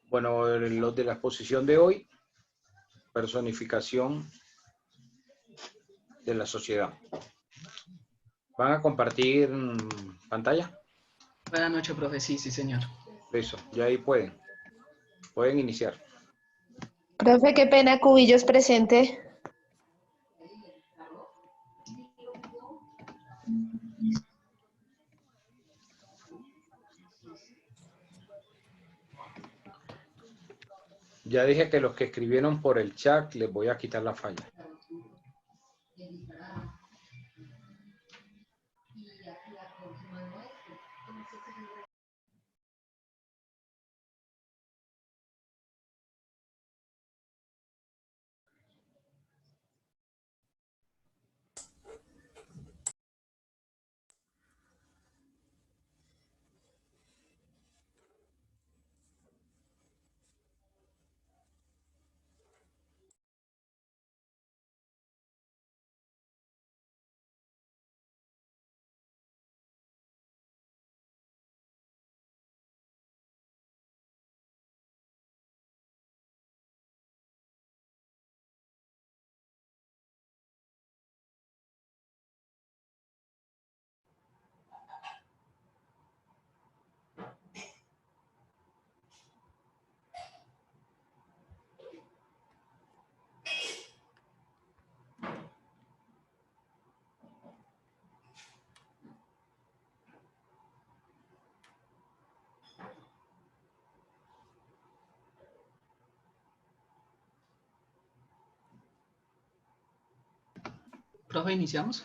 Bueno, los de la exposición de hoy, personificación de la sociedad. ¿Van a compartir pantalla? Buenas noches, profe. Sí, señor. Listo, ya ahí pueden iniciar. Profe, qué pena, Cubillos presente. Ya dije que los que escribieron por el chat les voy a quitar la falla. Profe, ¿iniciamos?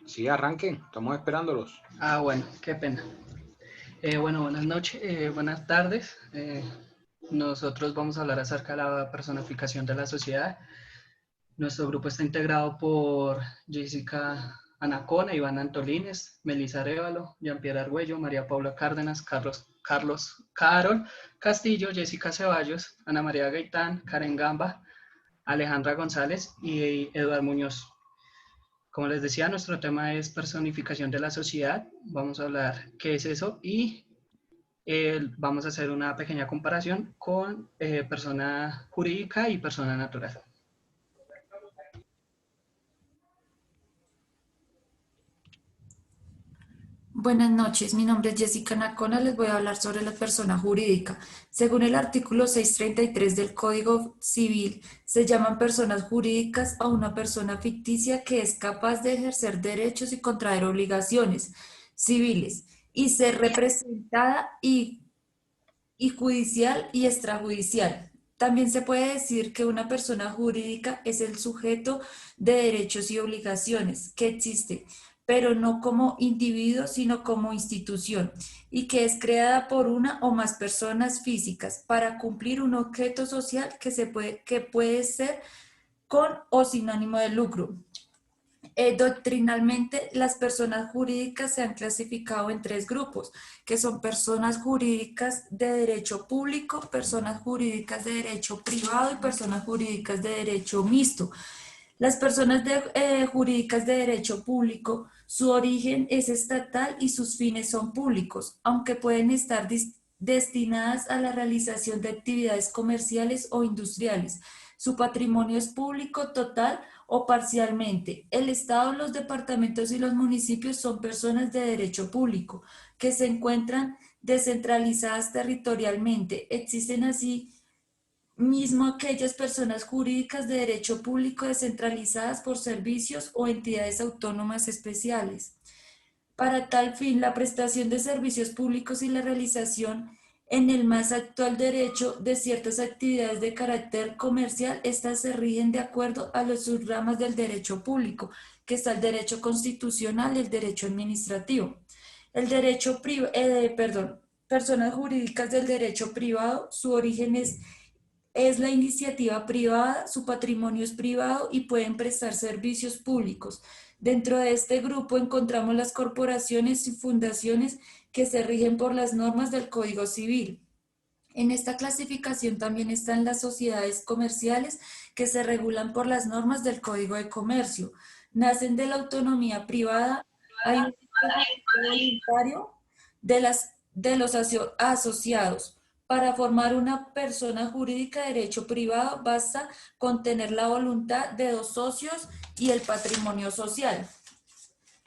Sí, arranquen, estamos esperándolos. Bueno, qué pena. Bueno, buenas noches, buenas tardes. Nosotros vamos a hablar acerca de la personificación de la sociedad. Nuestro grupo está integrado por Jessica Anacona, Iván Antolines, Melissa Arévalo, Jean-Pierre Argüello, María Paula Cárdenas, Carol Castillo, Jessica Ceballos, Ana María Gaitán, Karen Gamba, Alejandra González y Eduardo Muñoz. Como les decía, nuestro tema es personificación de la sociedad. Vamos a hablar qué es eso y vamos a hacer una pequeña comparación con persona jurídica y persona natural. Buenas noches, mi nombre es Jessica Nacona, les voy a hablar sobre la persona jurídica. Según el artículo 633 del Código Civil, se llaman personas jurídicas a una persona ficticia que es capaz de ejercer derechos y contraer obligaciones civiles y ser representada y judicial y extrajudicial. También se puede decir que una persona jurídica es el sujeto de derechos y obligaciones que existe, pero no como individuo, sino como institución, y que es creada por una o más personas físicas para cumplir un objeto social que puede ser con o sin ánimo de lucro. Doctrinalmente, las personas jurídicas se han clasificado en tres grupos, que son personas jurídicas de derecho público, personas jurídicas de derecho privado y personas jurídicas de derecho mixto. Las personas jurídicas de derecho público, su origen es estatal y sus fines son públicos, aunque pueden estar destinadas a la realización de actividades comerciales o industriales. Su patrimonio es público total o parcialmente. El Estado, los departamentos y los municipios son personas de derecho público que se encuentran descentralizadas territorialmente. Existen así mismo aquellas personas jurídicas de derecho público descentralizadas por servicios o entidades autónomas especiales. Para tal fin, la prestación de servicios públicos y la realización en el más actual derecho de ciertas actividades de carácter comercial, estas se rigen de acuerdo a las subramas del derecho público, que está el derecho constitucional y el derecho administrativo. El derecho personas jurídicas del derecho privado, su origen es la iniciativa privada, su patrimonio es privado y pueden prestar servicios públicos. Dentro de este grupo encontramos las corporaciones y fundaciones que se rigen por las normas del Código Civil. En esta clasificación también están las sociedades comerciales que se regulan por las normas del Código de Comercio. Nacen de la autonomía privada Hay un voluntario de los asociados. Para formar una persona jurídica de derecho privado basta con tener la voluntad de 2 socios y el patrimonio social.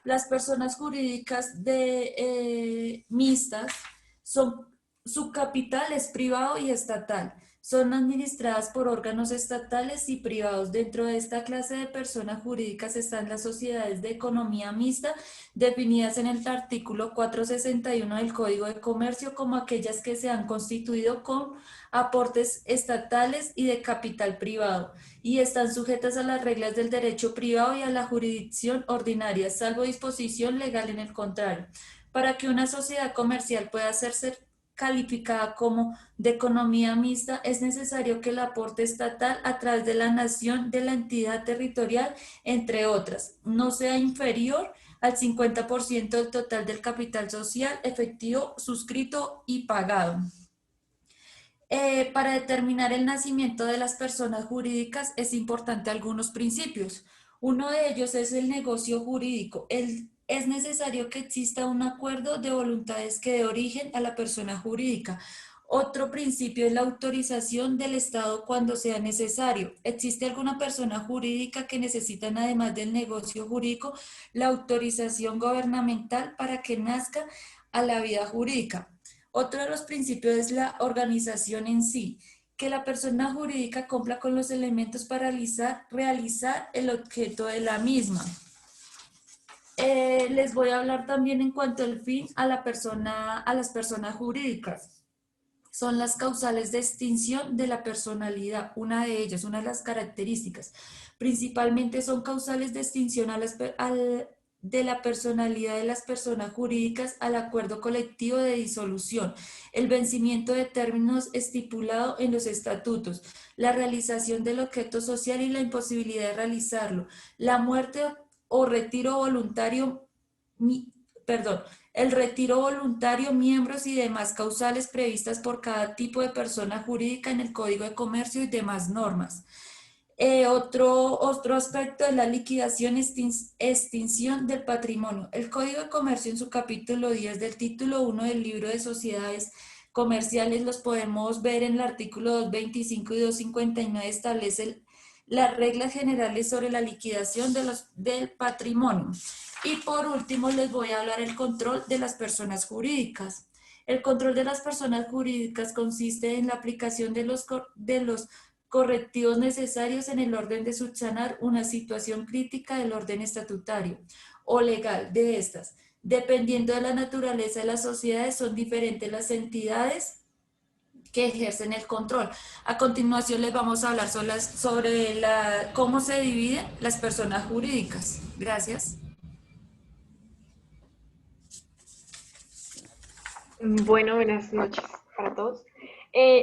Las personas jurídicas mixtas su capital es privado y estatal. Son administradas por órganos estatales y privados. Dentro de esta clase de personas jurídicas están las sociedades de economía mixta, definidas en el artículo 461 del Código de Comercio como aquellas que se han constituido con aportes estatales y de capital privado, y están sujetas a las reglas del derecho privado y a la jurisdicción ordinaria, salvo disposición legal en el contrario. Para que una sociedad comercial pueda ser calificada como de economía mixta, es necesario que el aporte estatal a través de la nación, de la entidad territorial, entre otras, no sea inferior al 50% del total del capital social efectivo, suscrito y pagado. Para determinar el nacimiento de las personas jurídicas es importante algunos principios. Uno de ellos es el negocio jurídico. Es necesario que exista un acuerdo de voluntades que dé origen a la persona jurídica. Otro principio es la autorización del Estado cuando sea necesario. ¿Existe alguna persona jurídica que necesita, además del negocio jurídico, la autorización gubernamental para que nazca a la vida jurídica? Otro de los principios es la organización en sí, que la persona jurídica cumpla con los elementos para realizar el objeto de la misma. Les voy a hablar también en cuanto al fin a las personas jurídicas. Son las causales de extinción de la personalidad, una de ellas, una de las características. Principalmente son causales de extinción de la personalidad de las personas jurídicas al acuerdo colectivo de disolución, el vencimiento de términos estipulado en los estatutos, la realización del objeto social y la imposibilidad de realizarlo, la muerte o retiro voluntario, el retiro voluntario, miembros y demás causales previstas por cada tipo de persona jurídica en el Código de Comercio y demás normas. Otro aspecto es la liquidación extinción del patrimonio. El Código de Comercio en su capítulo 10 del título 1 del libro de sociedades comerciales, los podemos ver en el artículo 225 y 259, establece las reglas generales sobre la liquidación del patrimonio. Y por último les voy a hablar del control de las personas jurídicas. El control de las personas jurídicas consiste en la aplicación de los correctivos necesarios en el orden de subsanar una situación crítica del orden estatutario o legal de estas. Dependiendo de la naturaleza de las sociedades, son diferentes las entidades que ejercen el control. A continuación les vamos a hablar sobre cómo se dividen las personas jurídicas. Gracias. Bueno, buenas noches para todos.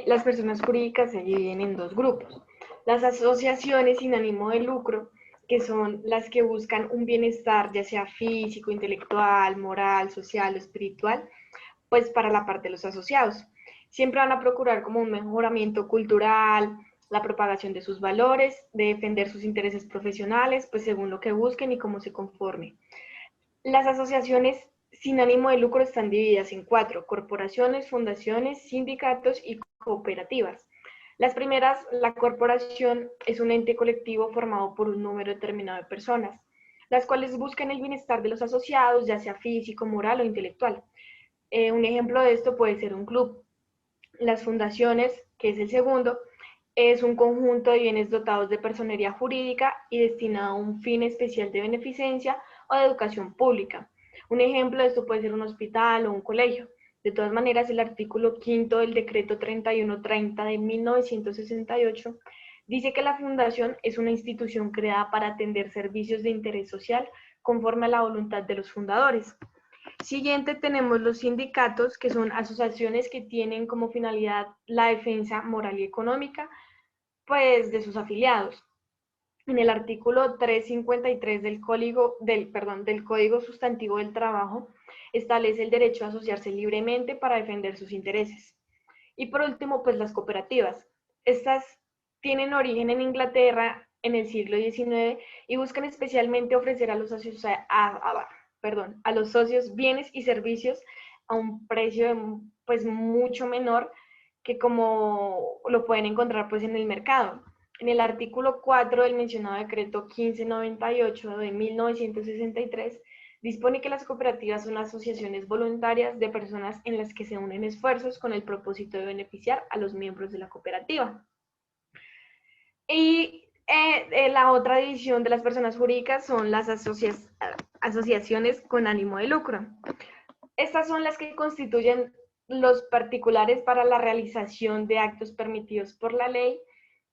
Las personas jurídicas se dividen en 2 grupos. Las asociaciones sin ánimo de lucro, que son las que buscan un bienestar, ya sea físico, intelectual, moral, social o espiritual, pues para la parte de los asociados. Siempre van a procurar como un mejoramiento cultural, la propagación de sus valores, de defender sus intereses profesionales, pues según lo que busquen y cómo se conforme. Las asociaciones sin ánimo de lucro están divididas en 4: corporaciones, fundaciones, sindicatos y cooperativas. Las primeras, la corporación es un ente colectivo formado por un número determinado de personas, las cuales buscan el bienestar de los asociados, ya sea físico, moral o intelectual. Un ejemplo de esto puede ser un club. Las fundaciones, que es el segundo, es un conjunto de bienes dotados de personería jurídica y destinado a un fin especial de beneficencia o de educación pública. Un ejemplo de esto puede ser un hospital o un colegio. De todas maneras, el artículo 5 del decreto 3130 de 1968 dice que la fundación es una institución creada para atender servicios de interés social conforme a la voluntad de los fundadores. Siguiente tenemos los sindicatos, que son asociaciones que tienen como finalidad la defensa moral y económica, pues, de sus afiliados. En el artículo 353 del Código Sustantivo del Trabajo establece el derecho a asociarse libremente para defender sus intereses. Y por último, pues las cooperativas. Estas tienen origen en Inglaterra en el siglo XIX y buscan especialmente ofrecer a los a los socios bienes y servicios a un precio pues mucho menor que como lo pueden encontrar pues en el mercado. En el artículo 4 del mencionado decreto 1598 de 1963 dispone que las cooperativas son asociaciones voluntarias de personas en las que se unen esfuerzos con el propósito de beneficiar a los miembros de la cooperativa. Y la otra división de las personas jurídicas son las asociaciones con ánimo de lucro. Estas son las que constituyen los particulares para la realización de actos permitidos por la ley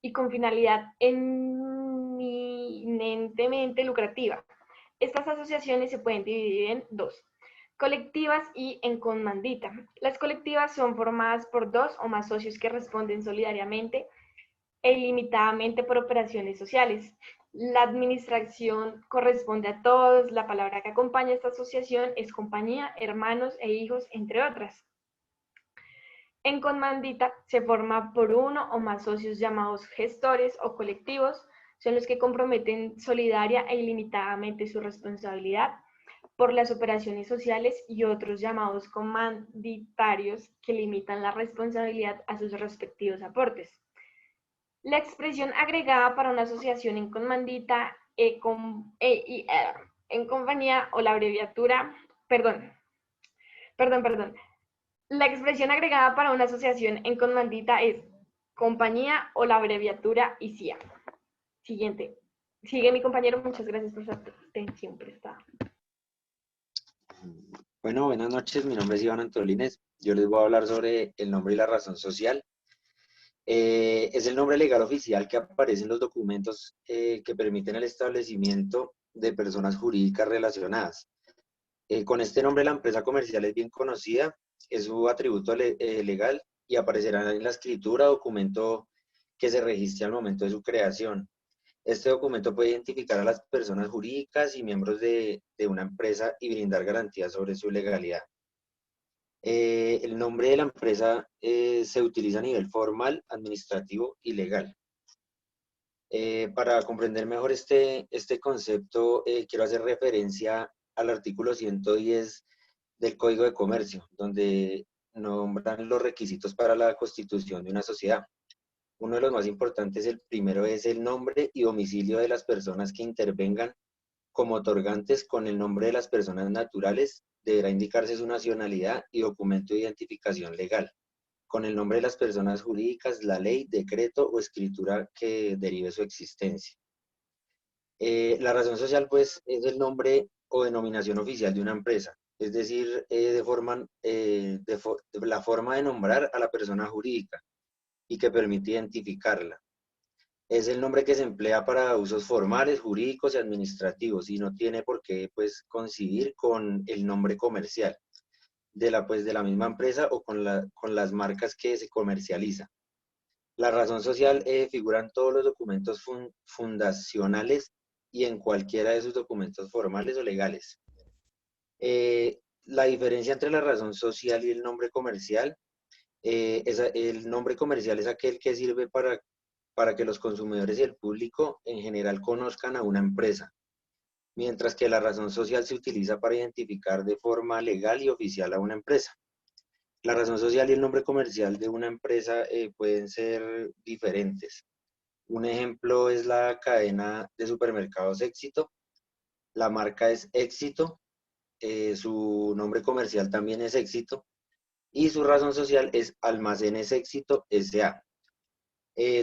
y con finalidad eminentemente lucrativa. Estas asociaciones se pueden dividir en dos: colectivas y en comandita. Las colectivas son formadas por dos o más socios que responden solidariamente e ilimitadamente por operaciones sociales. La administración corresponde a todos. La palabra que acompaña a esta asociación es compañía, hermanos e hijos, entre otras. En comandita se forma por uno o más socios llamados gestores o colectivos. Son los que comprometen solidaria e ilimitadamente su responsabilidad por las operaciones sociales, y otros llamados comanditarios que limitan la responsabilidad a sus respectivos aportes. La expresión agregada para una asociación en comandita, en compañía o la abreviatura, La expresión agregada para una asociación en comandita es compañía o la abreviatura ICIA. Siguiente. Sigue mi compañero, muchas gracias por su atención prestada. Bueno, buenas noches, mi nombre es Iván Antolínez. Yo les voy a hablar sobre el nombre y la razón social. Es el nombre legal oficial que aparece en los documentos que permiten el establecimiento de personas jurídicas relacionadas. Con este nombre la empresa comercial es bien conocida, es su atributo legal y aparecerá en la escritura o documento que se registre al momento de su creación. Este documento puede identificar a las personas jurídicas y miembros de una empresa y brindar garantías sobre su legalidad. El nombre de la empresa se utiliza a nivel formal, administrativo y legal. Para comprender mejor este concepto, quiero hacer referencia al artículo 110 del Código de Comercio, donde nombran los requisitos para la constitución de una sociedad. Uno de los más importantes, el primero, es el nombre y domicilio de las personas que intervengan como otorgantes. Con el nombre de las personas naturales deberá indicarse su nacionalidad y documento de identificación legal. Con el nombre de las personas jurídicas, la ley, decreto o escritura que derive su existencia. La razón social, pues, es el nombre o denominación oficial de una empresa, es decir, la forma de nombrar a la persona jurídica y que permite identificarla. Es el nombre que se emplea para usos formales, jurídicos y administrativos, y no tiene por qué, pues, coincidir con el nombre comercial de la misma empresa o con las marcas que se comercializan. La razón social figura en todos los documentos fundacionales y en cualquiera de sus documentos formales o legales. La diferencia entre la razón social y el nombre comercial, el nombre comercial es aquel que sirve para que los consumidores y el público en general conozcan a una empresa, mientras que la razón social se utiliza para identificar de forma legal y oficial a una empresa. La razón social y el nombre comercial de una empresa pueden ser diferentes. Un ejemplo es la cadena de supermercados Éxito. La marca es Éxito, su nombre comercial también es Éxito, y su razón social es Almacenes Éxito S.A.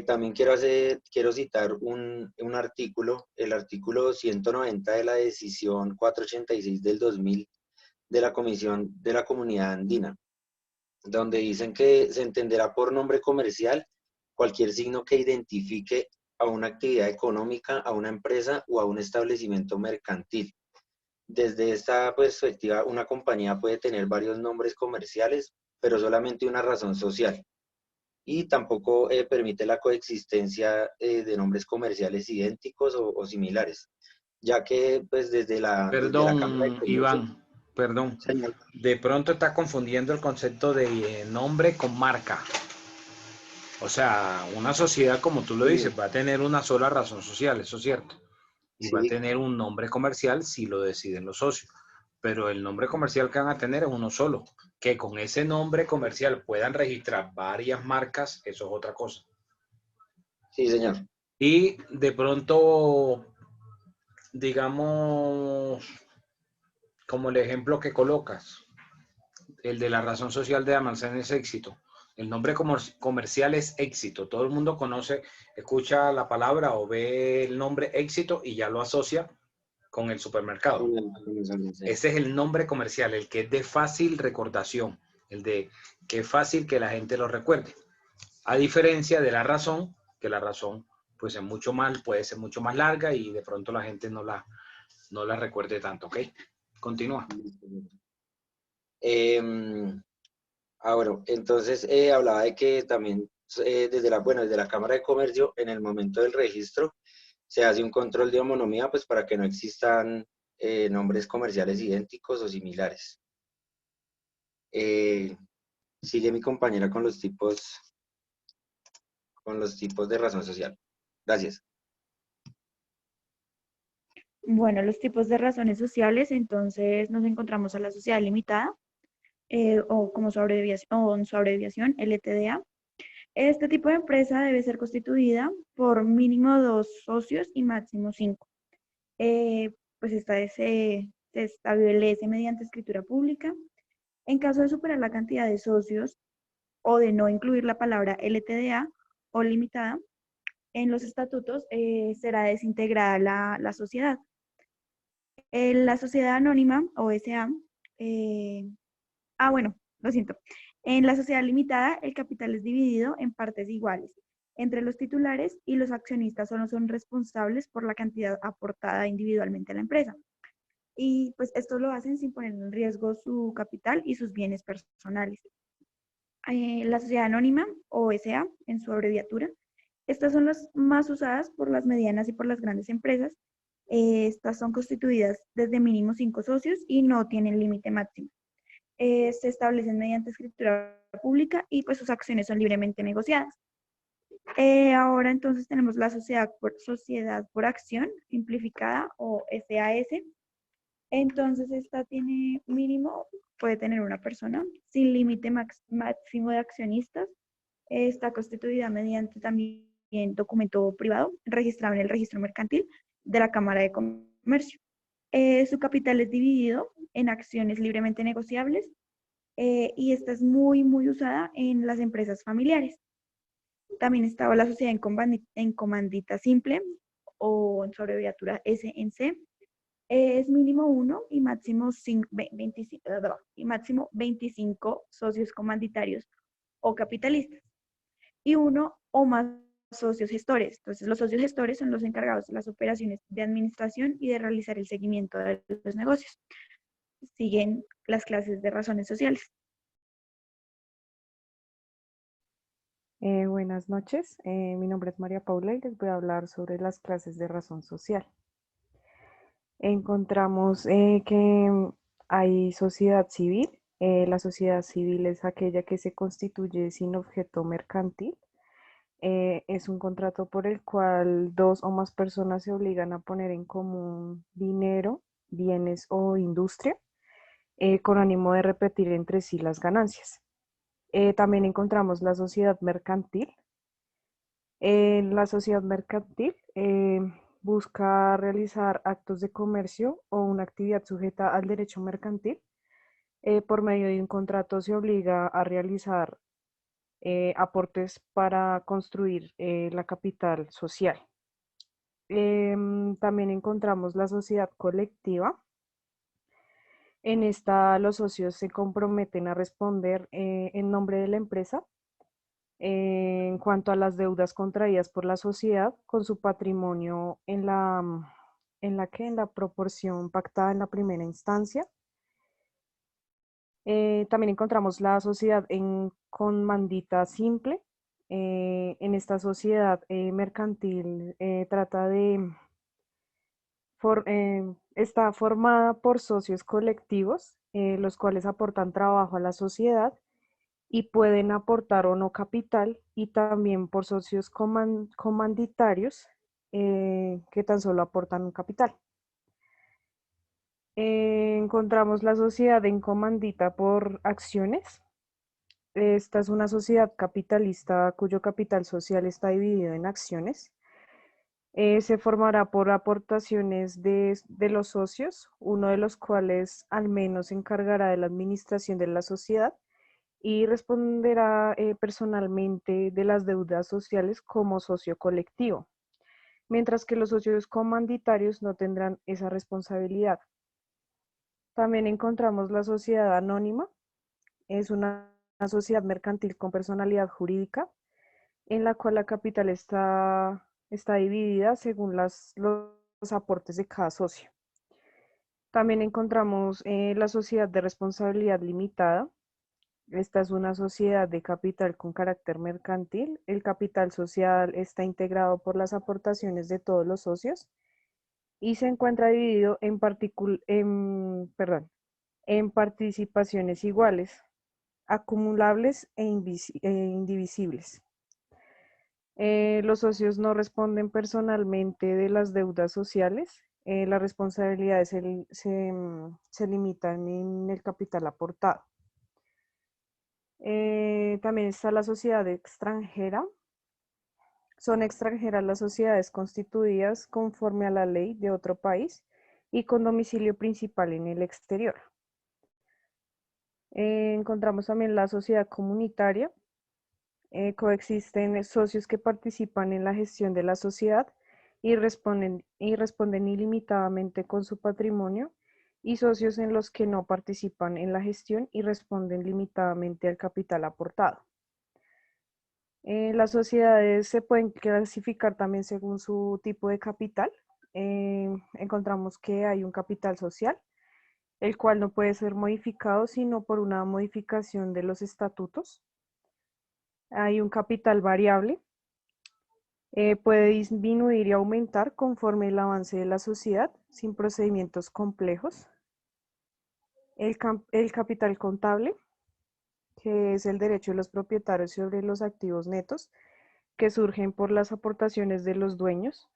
También quiero citar un artículo, el artículo 190 de la decisión 486 del 2000 de la Comisión de la Comunidad Andina, donde dicen que se entenderá por nombre comercial cualquier signo que identifique a una actividad económica, a una empresa o a un establecimiento mercantil. Desde esta perspectiva, una compañía puede tener varios nombres comerciales, pero solamente una razón social. Y tampoco permite la coexistencia de nombres comerciales idénticos o similares, ya que pues desde la Cámara de Comercio, Iván, perdón. Señor. De pronto está confundiendo el concepto de nombre con marca. O sea, una sociedad, como tú lo dices, va a tener una sola razón social, eso es cierto. Y va a tener un nombre comercial si lo deciden los socios. pero el nombre comercial que van a tener es uno solo. Que con ese nombre comercial puedan registrar varias marcas, eso es otra cosa. Sí, señor. Y de pronto, digamos, como el ejemplo que colocas, el de la razón social de almacén es éxito. El nombre comercial es éxito. Todo el mundo conoce, escucha la palabra o ve el nombre éxito y ya lo asocia con el supermercado. Ese es el nombre comercial, el que es de fácil recordación, el de que es fácil que la gente lo recuerde. A diferencia de la razón, que la razón pues es mucho más, puede ser mucho más larga y de pronto la gente no la recuerde tanto, ¿ok? Continúa. Bueno, entonces hablaba de que también desde la Cámara de Comercio, en el momento del registro, se hace un control de homonimia, pues para que no existan nombres comerciales idénticos o similares. Sigue mi compañera con los tipos de razón social. Gracias. Bueno, los tipos de razones sociales, entonces nos encontramos a la sociedad limitada, o como su abreviación, LTDA. Este tipo de empresa debe ser constituida por mínimo 2 socios y máximo 5. Pues se establece mediante escritura pública. En caso de superar la cantidad de socios o de no incluir la palabra LTDA o limitada, en los estatutos será desintegrada la sociedad. La sociedad anónima o SA, bueno, lo siento. En la sociedad limitada, el capital es dividido en partes iguales entre los titulares y los accionistas solo son responsables por la cantidad aportada individualmente a la empresa. Y pues esto lo hacen sin poner en riesgo su capital y sus bienes personales. La sociedad anónima o SA, en su abreviatura, estas son las más usadas por las medianas y por las grandes empresas. Estas son constituidas desde mínimo 5 socios y no tienen límite máximo. Se establecen mediante escritura pública y pues sus acciones son libremente negociadas. Ahora entonces tenemos la sociedad por acción simplificada o SAS. Entonces esta tiene mínimo, puede tener una persona sin límite máximo de accionistas. Está constituida mediante también documento privado registrado en el registro mercantil de la Cámara de Comercio. Su capital es dividido en acciones libremente negociables y esta es muy, muy usada en las empresas familiares. También estaba la sociedad en comandita simple o en su abreviatura SNC. Es mínimo 1 y máximo 25 socios comanditarios o capitalistas y uno o más socios gestores. Entonces, los socios gestores son los encargados de las operaciones de administración y de realizar el seguimiento de los negocios. Siguen las clases de razones sociales. Buenas noches, mi nombre es María Paula y les voy a hablar sobre las clases de razón social. Encontramos que hay sociedad civil. La sociedad civil es aquella que se constituye sin objeto mercantil. Es un contrato por el cual 2 o más personas se obligan a poner en común dinero, bienes o industria con ánimo de repetir entre sí las ganancias. También encontramos la sociedad mercantil. La sociedad mercantil busca realizar actos de comercio o una actividad sujeta al derecho mercantil. Por medio de un contrato se obliga a realizar aportes para construir la capital social. También encontramos la sociedad colectiva. En esta los socios se comprometen a responder en nombre de la empresa en cuanto a las deudas contraídas por la sociedad con su patrimonio en la proporción pactada en la primera instancia. También encontramos la sociedad con mandita simple. En esta sociedad mercantil está formada por socios colectivos, los cuales aportan trabajo a la sociedad y pueden aportar o no capital, y también por socios comanditarios que tan solo aportan un capital. Encontramos la sociedad en comandita por acciones. Esta es una sociedad capitalista cuyo capital social está dividido en acciones. Se formará por aportaciones de los socios, uno de los cuales al menos se encargará de la administración de la sociedad y responderá personalmente de las deudas sociales como socio colectivo, mientras que los socios comanditarios no tendrán esa responsabilidad. También encontramos la sociedad anónima. Es una sociedad mercantil con personalidad jurídica, en la cual la capital está dividida según los aportes de cada socio. También encontramos la sociedad de responsabilidad limitada. Esta es una sociedad de capital con carácter mercantil. El capital social está integrado por las aportaciones de todos los socios y se encuentra dividido en participaciones iguales, acumulables e indivisibles. Los socios no responden personalmente de las deudas sociales. Las responsabilidades se limitan en el capital aportado. También está la sociedad extranjera. Son extranjeras las sociedades constituidas conforme a la ley de otro país y con domicilio principal en el exterior. Encontramos también la sociedad comunitaria. Coexisten socios que participan en la gestión de la sociedad y responden ilimitadamente con su patrimonio, y socios en los que no participan en la gestión y responden limitadamente al capital aportado. Las sociedades se pueden clasificar también según su tipo de capital. Encontramos que hay un capital social, el cual no puede ser modificado sino por una modificación de los estatutos. Hay un capital variable, puede disminuir y aumentar conforme el avance de la sociedad sin procedimientos complejos. El capital contable, que es el derecho de los propietarios sobre los activos netos que surgen por las aportaciones de los dueños,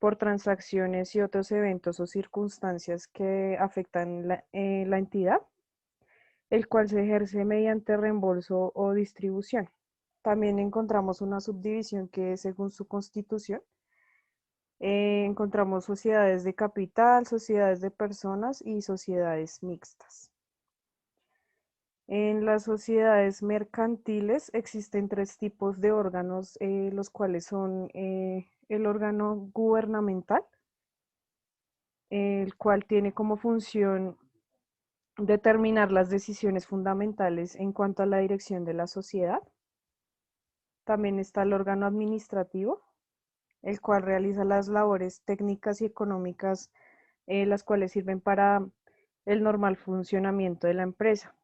por transacciones y otros eventos o circunstancias que afectan la entidad, el cual se ejerce mediante reembolso o distribución. También encontramos una subdivisión que, según su constitución, encontramos sociedades de capital, sociedades de personas y sociedades mixtas. En las sociedades mercantiles existen 3 tipos de órganos, los cuales son el órgano gubernamental, el cual tiene como función determinar las decisiones fundamentales en cuanto a la dirección de la sociedad. También está el órgano administrativo, el cual realiza las labores técnicas y económicas, las cuales sirven para el normal funcionamiento de la empresa.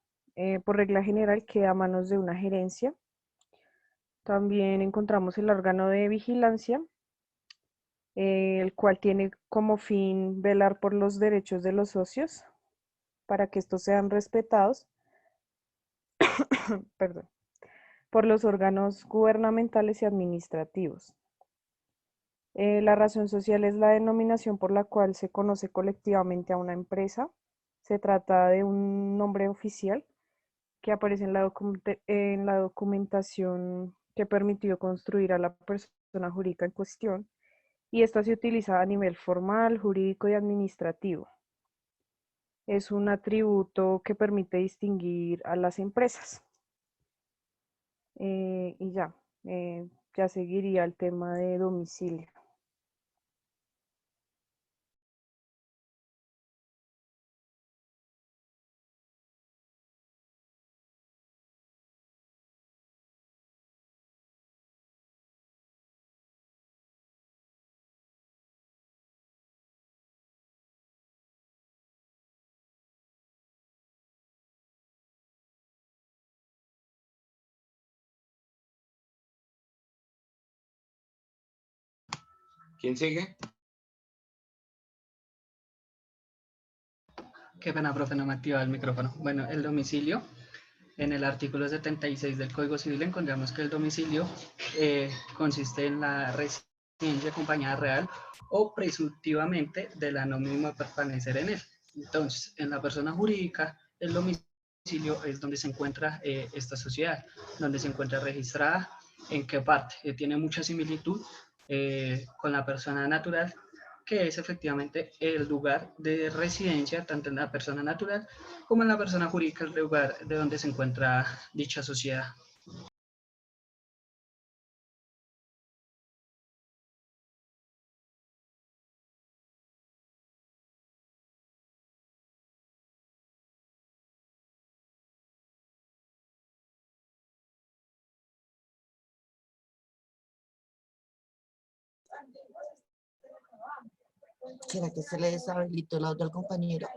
Por regla general queda a manos de una gerencia. También encontramos el órgano de vigilancia, el cual tiene como fin velar por los derechos de los socios para que estos sean respetados perdón, por los órganos gubernamentales y administrativos. La razón social es la denominación por la cual se conoce colectivamente a una empresa. Se trata de un nombre oficial que aparece en la documentación que permitió construir a la persona jurídica en cuestión, y esta se utiliza a nivel formal, jurídico y administrativo. Es un atributo que permite distinguir a las empresas. Y ya seguiría el tema de domicilio. ¿Quién sigue? Qué pena, profe, no me activa el micrófono. Bueno, el domicilio, en el artículo 76 del Código Civil encontramos que el domicilio consiste en la residencia acompañada real o presuntivamente del anónimo permanecer en él. Entonces, en la persona jurídica, el domicilio es donde se encuentra esta sociedad, donde se encuentra registrada, en qué parte. Tiene mucha similitud con la persona natural, que es efectivamente el lugar de residencia, tanto en la persona natural como en la persona jurídica, el lugar de donde se encuentra dicha sociedad. ¿Será que se le deshabilitó el audio al compañero?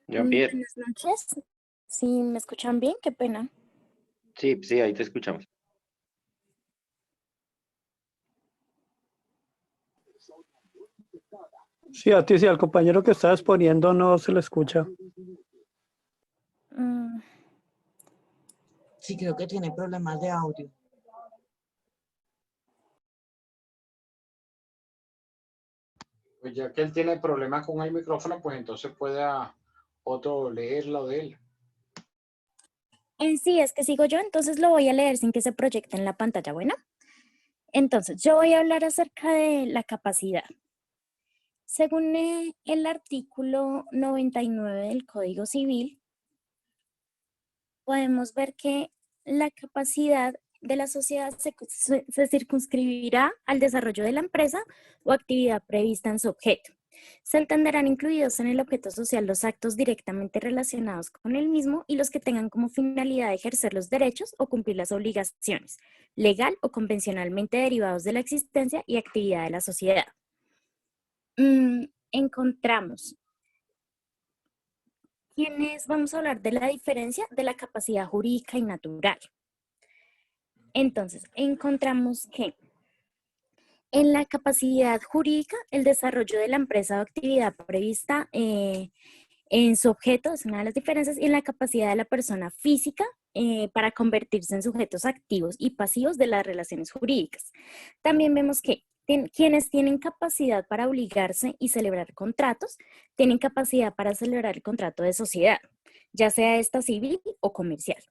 Jean-Pierre, Buenas noches. Si me escuchan bien, qué pena. sí, sí, ahí te escuchamos. Sí, a ti sí, al compañero que estaba exponiendo no se le escucha. Mm, Sí, creo que tiene problemas de audio. Pues ya que él tiene problemas con el micrófono, pues entonces pueda otro leerlo de él. sí, es que sigo yo, entonces lo voy a leer sin que se proyecte en la pantalla. Bueno, entonces yo voy a hablar acerca de la capacidad. Según el artículo 99 del Código Civil, podemos ver que la capacidad de la sociedad se circunscribirá al desarrollo de la empresa o actividad prevista en su objeto. Se entenderán incluidos en el objeto social los actos directamente relacionados con el mismo y los que tengan como finalidad ejercer los derechos o cumplir las obligaciones, legal o convencionalmente derivados de la existencia y actividad de la sociedad. Encontramos vamos a hablar de la diferencia de la capacidad jurídica y natural. Entonces, encontramos que en la capacidad jurídica, el desarrollo de la empresa o actividad prevista en su objeto es una de las diferencias, y en la capacidad de la persona física para convertirse en sujetos activos y pasivos de las relaciones jurídicas. También vemos que quienes tienen capacidad para obligarse y celebrar contratos, tienen capacidad para celebrar el contrato de sociedad, ya sea esta civil o comercial.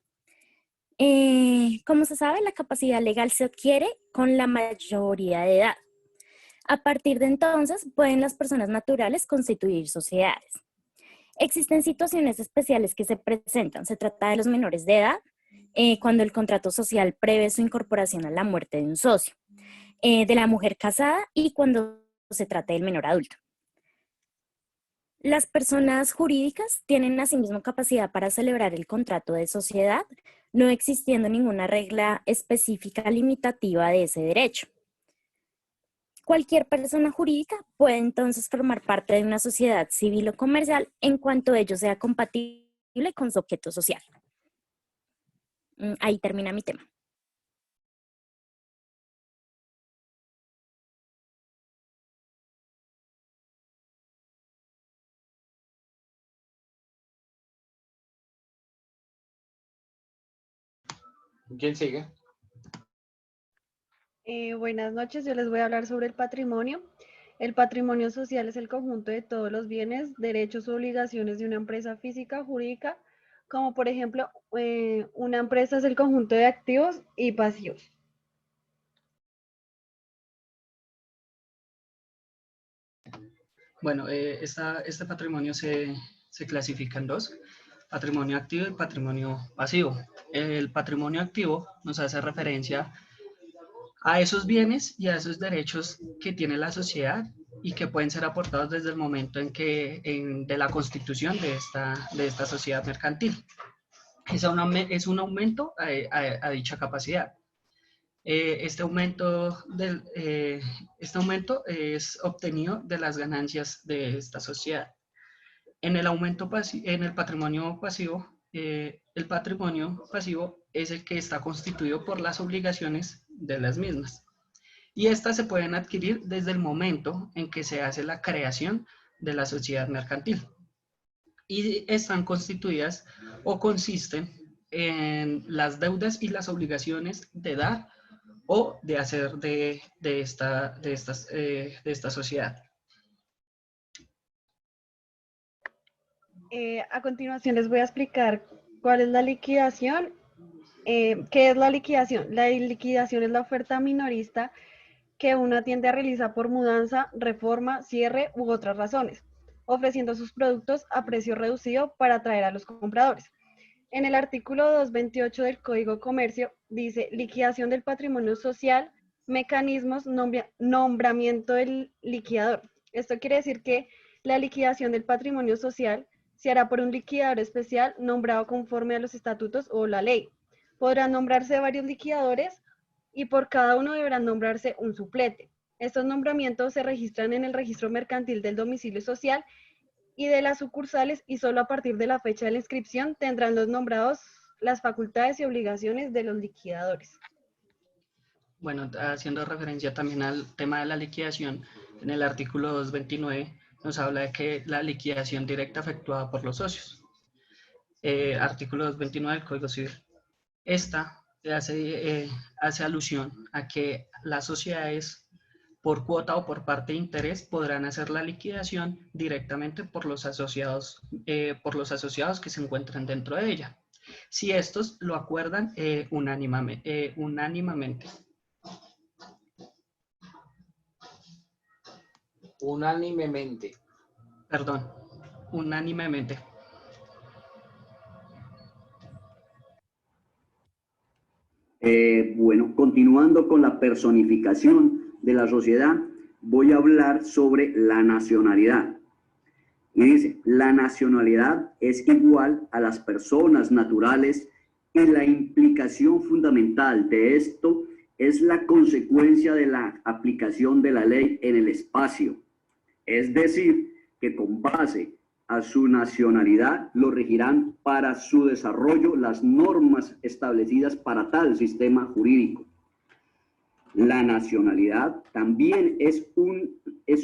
Como se sabe, la capacidad legal se adquiere con la mayoría de edad. A partir de entonces, pueden las personas naturales constituir sociedades. Existen situaciones especiales que se presentan. Se trata de los menores de edad, cuando el contrato social prevé su incorporación a la muerte de un socio, de la mujer casada y cuando se trata del menor adulto. Las personas jurídicas tienen asimismo capacidad para celebrar el contrato de sociedad, no existiendo ninguna regla específica limitativa de ese derecho. Cualquier persona jurídica puede entonces formar parte de una sociedad civil o comercial en cuanto ello sea compatible con su objeto social. Ahí termina mi tema. ¿Quién sigue? Buenas noches, yo les voy a hablar sobre el patrimonio. El patrimonio social es el conjunto de todos los bienes, derechos u obligaciones de una empresa física, jurídica, como por ejemplo, una empresa es el conjunto de activos y pasivos. Bueno, este patrimonio se clasifica en dos: patrimonio activo y patrimonio pasivo. El patrimonio activo nos hace referencia a esos bienes y a esos derechos que tiene la sociedad y que pueden ser aportados desde el momento de la constitución de esta sociedad mercantil. Es un aumento a dicha capacidad. Este aumento es obtenido de las ganancias de esta sociedad. En el patrimonio pasivo, el patrimonio pasivo es el que está constituido por las obligaciones de las mismas. Y estas se pueden adquirir desde el momento en que se hace la creación de la sociedad mercantil. Y están constituidas o consisten en las deudas y las obligaciones de dar o de hacer de esta sociedad. A continuación les voy a explicar cuál es la liquidación. ¿Qué es la liquidación? La liquidación es la oferta minorista que una tienda realiza por mudanza, reforma, cierre u otras razones, ofreciendo sus productos a precio reducido para atraer a los compradores. En el artículo 228 del Código de Comercio dice liquidación del patrimonio social, mecanismos, nombramiento del liquidador. Esto quiere decir que la liquidación del patrimonio social se hará por un liquidador especial nombrado conforme a los estatutos o la ley. Podrán nombrarse varios liquidadores y por cada uno deberán nombrarse un suplente. Estos nombramientos se registran en el registro mercantil del domicilio social y de las sucursales y solo a partir de la fecha de la inscripción tendrán los nombrados las facultades y obligaciones de los liquidadores. Bueno, haciendo referencia también al tema de la liquidación, en el artículo 229 nos habla de que la liquidación directa efectuada por los socios. Artículo 229 del Código Civil. Esta hace alusión a que las sociedades por cuota o por parte de interés podrán hacer la liquidación directamente por los asociados que se encuentran dentro de ella, si estos lo acuerdan unánimemente. Unánimemente. Perdón, unánimemente. Bueno, continuando con la personificación de la sociedad, voy a hablar sobre la nacionalidad. Y dice, la nacionalidad es igual a las personas naturales y la implicación fundamental de esto es la consecuencia de la aplicación de la ley en el espacio. Es decir, que con base a su nacionalidad lo regirán para su desarrollo las normas establecidas para tal sistema jurídico. La nacionalidad también es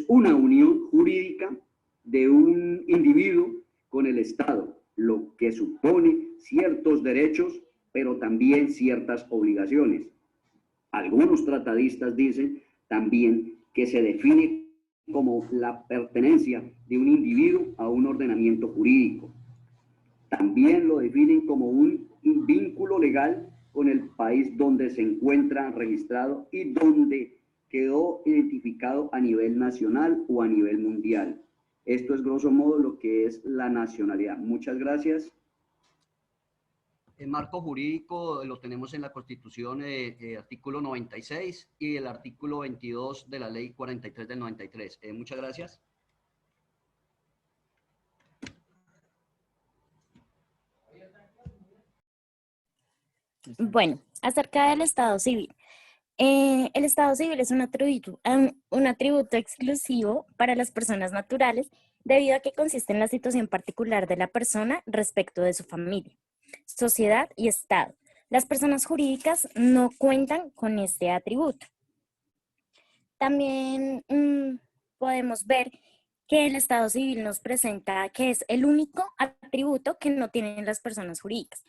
una unión jurídica de un individuo con el Estado, lo que supone ciertos derechos, pero también ciertas obligaciones. Algunos tratadistas dicen también que se define como la pertenencia de un individuo a un ordenamiento jurídico. También lo definen como un vínculo legal con el país donde se encuentra registrado y donde quedó identificado a nivel nacional o a nivel mundial. Esto es grosso modo lo que es la nacionalidad. Muchas gracias. El marco jurídico lo tenemos en la Constitución, artículo 96 y el artículo 22 de la Ley 43 del 93. Muchas gracias. Bueno, acerca del Estado civil. El Estado civil es un atributo exclusivo para las personas naturales debido a que consiste en la situación particular de la persona respecto de su familia, sociedad y Estado. Las personas jurídicas no cuentan con este atributo. También podemos ver que el Estado civil nos presenta que es el único atributo que no tienen las personas jurídicas.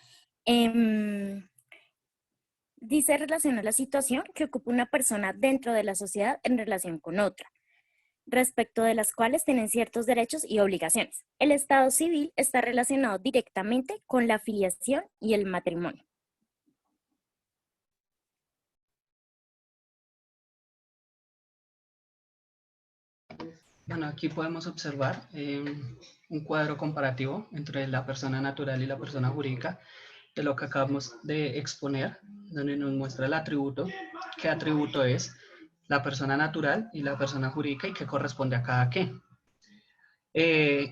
Dice relaciona la situación que ocupa una persona dentro de la sociedad en relación con otra, respecto de las cuales tienen ciertos derechos y obligaciones. El Estado civil está relacionado directamente con la filiación y el matrimonio. Bueno, aquí podemos observar un cuadro comparativo entre la persona natural y la persona jurídica de lo que acabamos de exponer, donde nos muestra el atributo, qué atributo es la persona natural y la persona jurídica y qué corresponde a cada qué.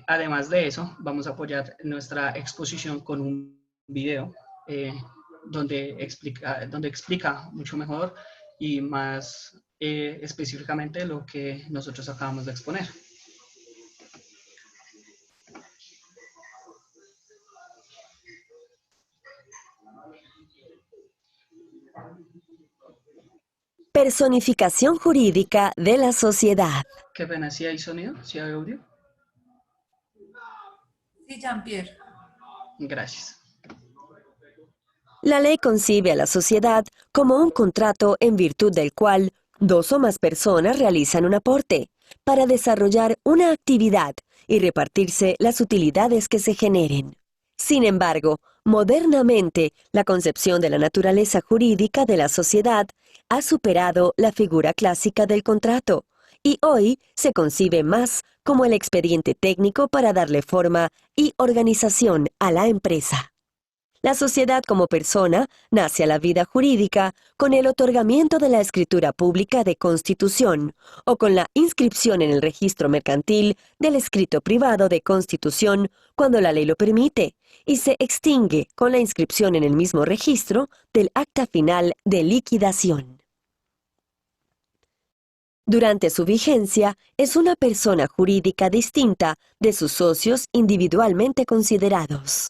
Además de eso, vamos a apoyar nuestra exposición con un video donde explica mucho mejor y más específicamente lo que nosotros acabamos de exponer. Personificación jurídica de la sociedad. Qué pena, ¿sí hay sonido? ¿Sí hay audio? Sí, Jean-Pierre. Gracias. La ley concibe a la sociedad como un contrato en virtud del cual dos o más personas realizan un aporte para desarrollar una actividad y repartirse las utilidades que se generen. Sin embargo, modernamente, la concepción de la naturaleza jurídica de la sociedad ha superado la figura clásica del contrato y hoy se concibe más como el expediente técnico para darle forma y organización a la empresa. La sociedad como persona nace a la vida jurídica con el otorgamiento de la escritura pública de constitución o con la inscripción en el registro mercantil del escrito privado de constitución cuando la ley lo permite y se extingue con la inscripción en el mismo registro del acta final de liquidación. Durante su vigencia, es una persona jurídica distinta de sus socios individualmente considerados.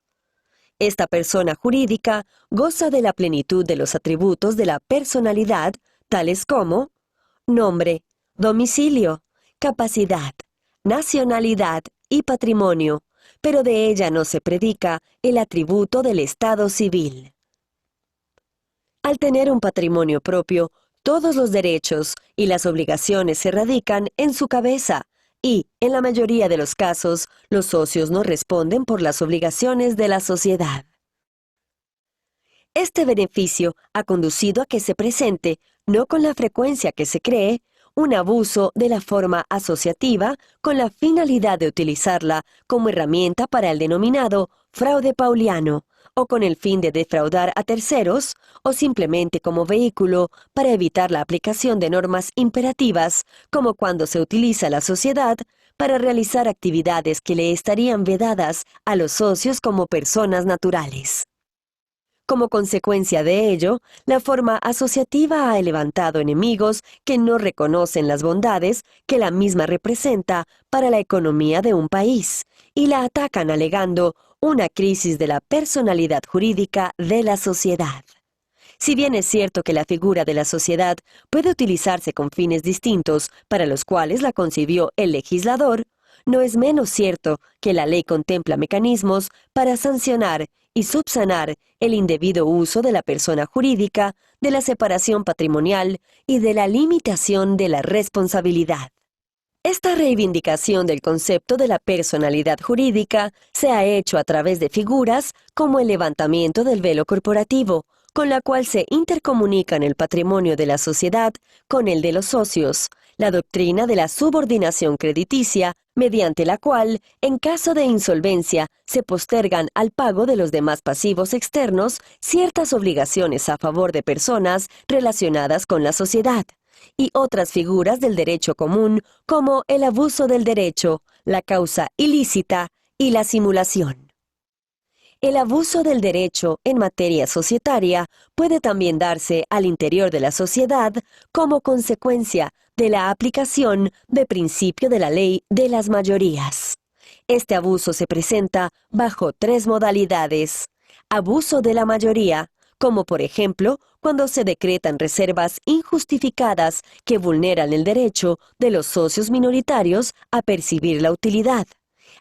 Esta persona jurídica goza de la plenitud de los atributos de la personalidad, tales como nombre, domicilio, capacidad, nacionalidad y patrimonio, pero de ella no se predica el atributo del estado civil. Al tener un patrimonio propio, todos los derechos y las obligaciones se radican en su cabeza, y, en la mayoría de los casos, los socios no responden por las obligaciones de la sociedad. Este beneficio ha conducido a que se presente, no con la frecuencia que se cree, un abuso de la forma asociativa con la finalidad de utilizarla como herramienta para el denominado fraude pauliano, o con el fin de defraudar a terceros, o simplemente como vehículo para evitar la aplicación de normas imperativas, como cuando se utiliza la sociedad para realizar actividades que le estarían vedadas a los socios como personas naturales. Como consecuencia de ello, la forma asociativa ha levantado enemigos que no reconocen las bondades que la misma representa para la economía de un país, y la atacan alegando una crisis de la personalidad jurídica de la sociedad. Si bien es cierto que la figura de la sociedad puede utilizarse con fines distintos para los cuales la concibió el legislador, no es menos cierto que la ley contempla mecanismos para sancionar y subsanar el indebido uso de la persona jurídica, de la separación patrimonial y de la limitación de la responsabilidad. Esta reivindicación del concepto de la personalidad jurídica se ha hecho a través de figuras como el levantamiento del velo corporativo, con la cual se intercomunican el patrimonio de la sociedad con el de los socios, la doctrina de la subordinación crediticia, mediante la cual, en caso de insolvencia, se postergan al pago de los demás pasivos externos ciertas obligaciones a favor de personas relacionadas con la sociedad, y otras figuras del derecho común como el abuso del derecho, la causa ilícita y la simulación. El abuso del derecho en materia societaria puede también darse al interior de la sociedad como consecuencia de la aplicación del principio de la ley de las mayorías. Este abuso se presenta bajo tres modalidades: abuso de la mayoría, como por ejemplo cuando se decretan reservas injustificadas que vulneran el derecho de los socios minoritarios a percibir la utilidad;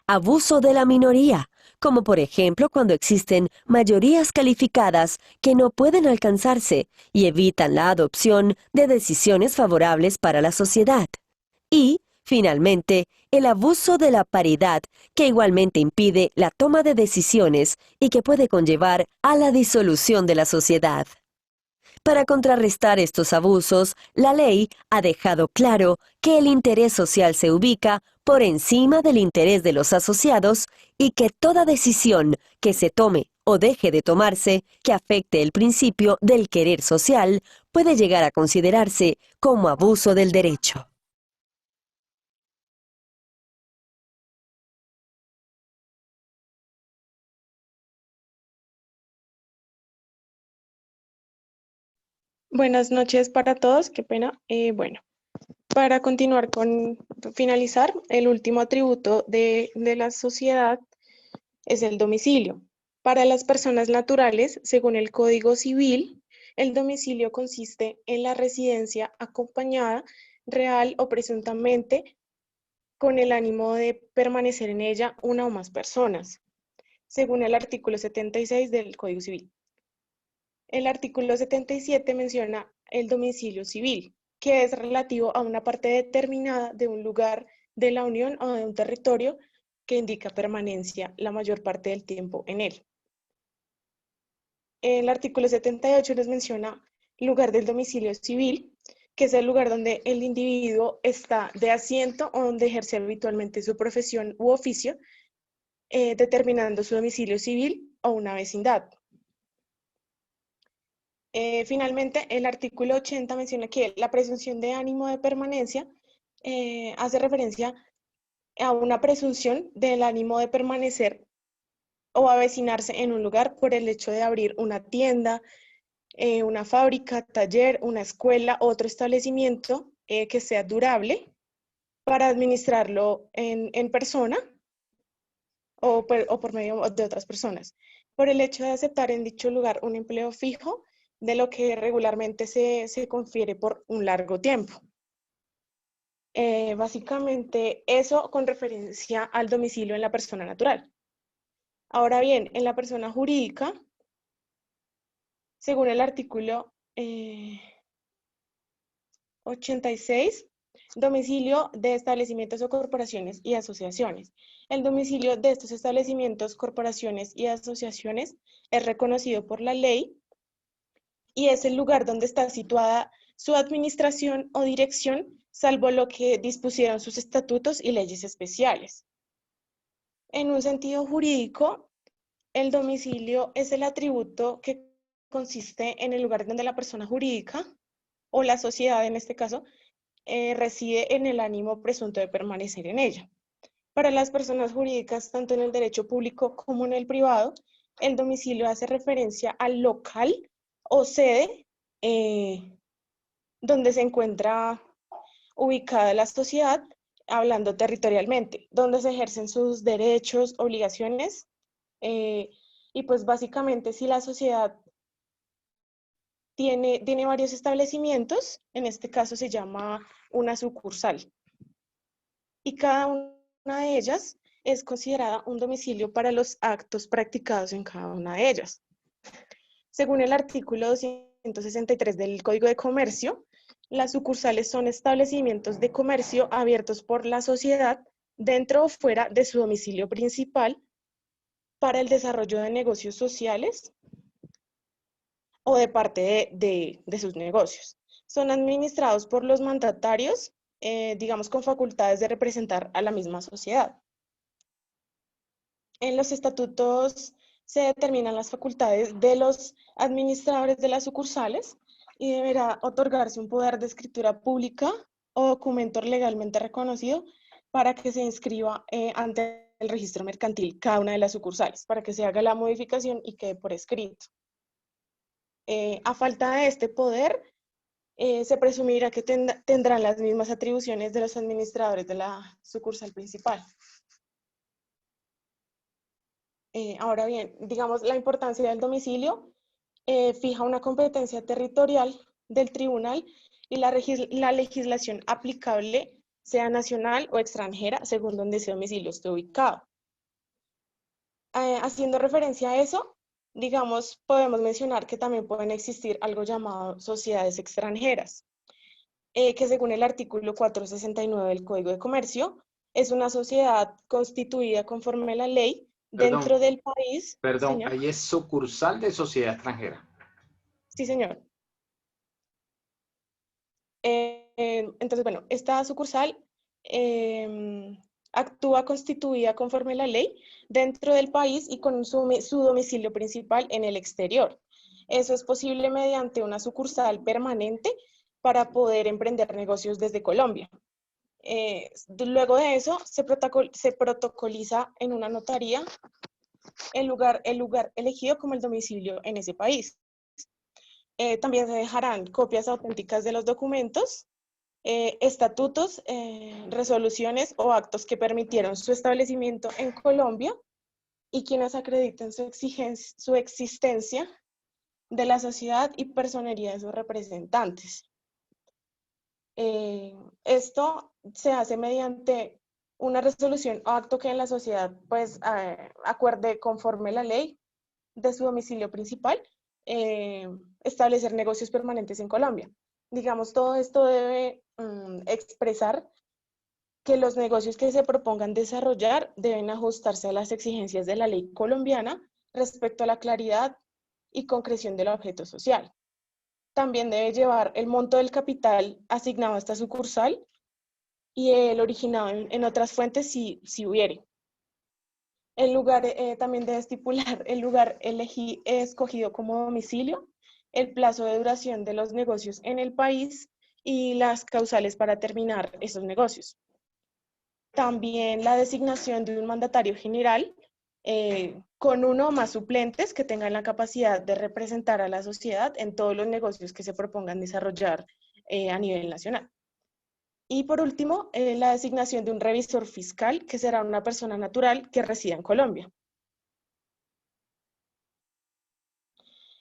abuso de la minoría, como por ejemplo cuando existen mayorías calificadas que no pueden alcanzarse y evitan la adopción de decisiones favorables para la sociedad; y, finalmente, el abuso de la paridad, que igualmente impide la toma de decisiones y que puede conllevar a la disolución de la sociedad. Para contrarrestar estos abusos, la ley ha dejado claro que el interés social se ubica por encima del interés de los asociados y que toda decisión que se tome o deje de tomarse que afecte el principio del querer social puede llegar a considerarse como abuso del derecho. Buenas noches para todos, qué pena. Bueno, para continuar con finalizar, el último atributo de la sociedad es el domicilio. Para las personas naturales, según el Código Civil, el domicilio consiste en la residencia acompañada, real o presuntamente, con el ánimo de permanecer en ella una o más personas, según el artículo 76 del Código Civil. El artículo 77 menciona el domicilio civil, que es relativo a una parte determinada de un lugar de la Unión o de un territorio que indica permanencia la mayor parte del tiempo en él. El artículo 78 nos menciona el lugar del domicilio civil, que es el lugar donde el individuo está de asiento o donde ejerce habitualmente su profesión u oficio, determinando su domicilio civil o una vecindad. Finalmente, el artículo 80 menciona que la presunción de ánimo de permanencia hace referencia a una presunción del ánimo de permanecer o avecinarse en un lugar por el hecho de abrir una tienda, una fábrica, taller, una escuela, otro establecimiento que sea durable para administrarlo en persona o por medio de otras personas, por el hecho de aceptar en dicho lugar un empleo fijo de lo que regularmente se confiere por un largo tiempo. Básicamente eso con referencia al domicilio en la persona natural. Ahora bien, en la persona jurídica, según el artículo 86, domicilio de establecimientos o corporaciones y asociaciones. El domicilio de estos establecimientos, corporaciones y asociaciones es reconocido por la ley y es el lugar donde está situada su administración o dirección, salvo lo que dispusieron sus estatutos y leyes especiales. En un sentido jurídico, el domicilio es el atributo que consiste en el lugar donde la persona jurídica, o la sociedad en este caso, reside en el ánimo presunto de permanecer en ella. Para las personas jurídicas, tanto en el derecho público como en el privado, el domicilio hace referencia al local o sede donde se encuentra ubicada la sociedad, hablando territorialmente, donde se ejercen sus derechos, obligaciones, y pues básicamente si la sociedad tiene varios establecimientos, en este caso se llama una sucursal, y cada una de ellas es considerada un domicilio para los actos practicados en cada una de ellas. Según el artículo 263 del Código de Comercio, las sucursales son establecimientos de comercio abiertos por la sociedad dentro o fuera de su domicilio principal para el desarrollo de negocios sociales o de parte de sus negocios. Son administrados por los mandatarios, digamos, con facultades de representar a la misma sociedad. En los estatutos se determinan las facultades de los administradores de las sucursales y deberá otorgarse un poder de escritura pública o documento legalmente reconocido para que se inscriba ante el registro mercantil cada una de las sucursales, para que se haga la modificación y quede por escrito. A falta de este poder, se presumirá que tendrán las mismas atribuciones de los administradores de la sucursal principal. Ahora bien, digamos, la importancia del domicilio fija una competencia territorial del tribunal y la legislación aplicable, sea nacional o extranjera, según donde ese domicilio esté ubicado. Haciendo referencia a eso, digamos, podemos mencionar que también pueden existir algo llamado sociedades extranjeras, que según el artículo 469 del Código de Comercio, es una sociedad constituida conforme a la ley dentro del país. Perdón, Señor. ahí es sucursal de sociedad extranjera. Sí, señor. Entonces, bueno, esta sucursal actúa constituida conforme a la ley dentro del país y con su domicilio principal en el exterior. Eso es posible mediante una sucursal permanente para poder emprender negocios desde Colombia. Luego de eso, se protocoliza en una notaría el lugar elegido como el domicilio en ese país. También se dejarán copias auténticas de los documentos, estatutos, resoluciones o actos que permitieron su establecimiento en Colombia y quienes acrediten su existencia de la sociedad y personería de sus representantes. Esto se hace mediante una resolución o acto que en la sociedad pues acuerde conforme la ley de su domicilio principal establecer negocios permanentes en Colombia. Digamos, todo esto debe expresar que los negocios que se propongan desarrollar deben ajustarse a las exigencias de la ley colombiana respecto a la claridad y concreción del objeto social. También debe llevar el monto del capital asignado a esta sucursal y el originado en otras fuentes si hubiere. El lugar también debe estipular el lugar escogido como domicilio, el plazo de duración de los negocios en el país y las causales para terminar esos negocios. También la designación de un mandatario general con uno o más suplentes que tengan la capacidad de representar a la sociedad en todos los negocios que se propongan desarrollar a nivel nacional. Y por último, la designación de un revisor fiscal, que será una persona natural que resida en Colombia.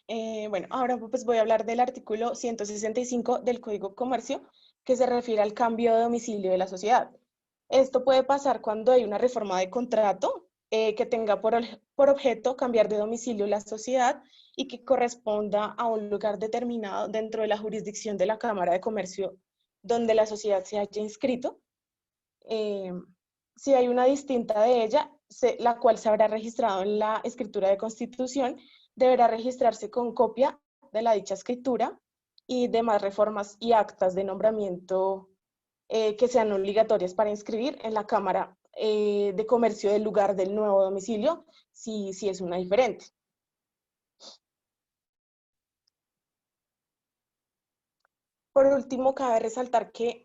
Bueno, ahora pues voy a hablar del artículo 165 del Código de Comercio, que se refiere al cambio de domicilio de la sociedad. Esto puede pasar cuando hay una reforma de contrato que tenga por objeto cambiar de domicilio la sociedad y que corresponda a un lugar determinado dentro de la jurisdicción de la Cámara de Comercio donde la sociedad se haya inscrito. Si hay una distinta de ella, la cual se habrá registrado en la escritura de constitución, deberá registrarse con copia de la dicha escritura y demás reformas y actas de nombramiento que sean obligatorias para inscribir en la Cámara de Comercio del lugar del nuevo domicilio, si es una diferente. Por último, cabe resaltar que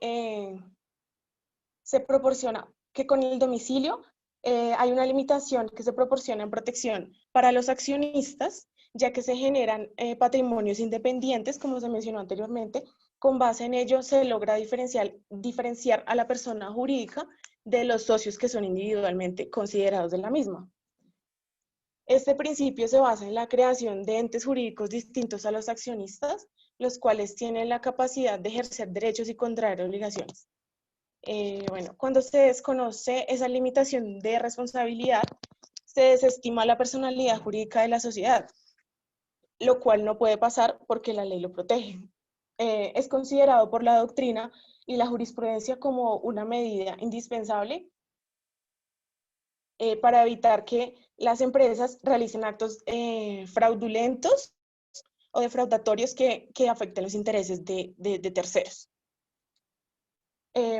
se proporciona que con el domicilio hay una limitación que se proporciona en protección para los accionistas, ya que se generan patrimonios independientes, como se mencionó anteriormente. Con base en ello se logra diferenciar a la persona jurídica de los socios que son individualmente considerados de la misma. Este principio se basa en la creación de entes jurídicos distintos a los accionistas, los cuales tienen la capacidad de ejercer derechos y contraer obligaciones. Bueno, cuando se desconoce esa limitación de responsabilidad, se desestima la personalidad jurídica de la sociedad, lo cual no puede pasar porque la ley lo protege. Es considerado por la doctrina y la jurisprudencia como una medida indispensable para evitar que las empresas realicen actos fraudulentos o defraudatorios que afecten los intereses de terceros.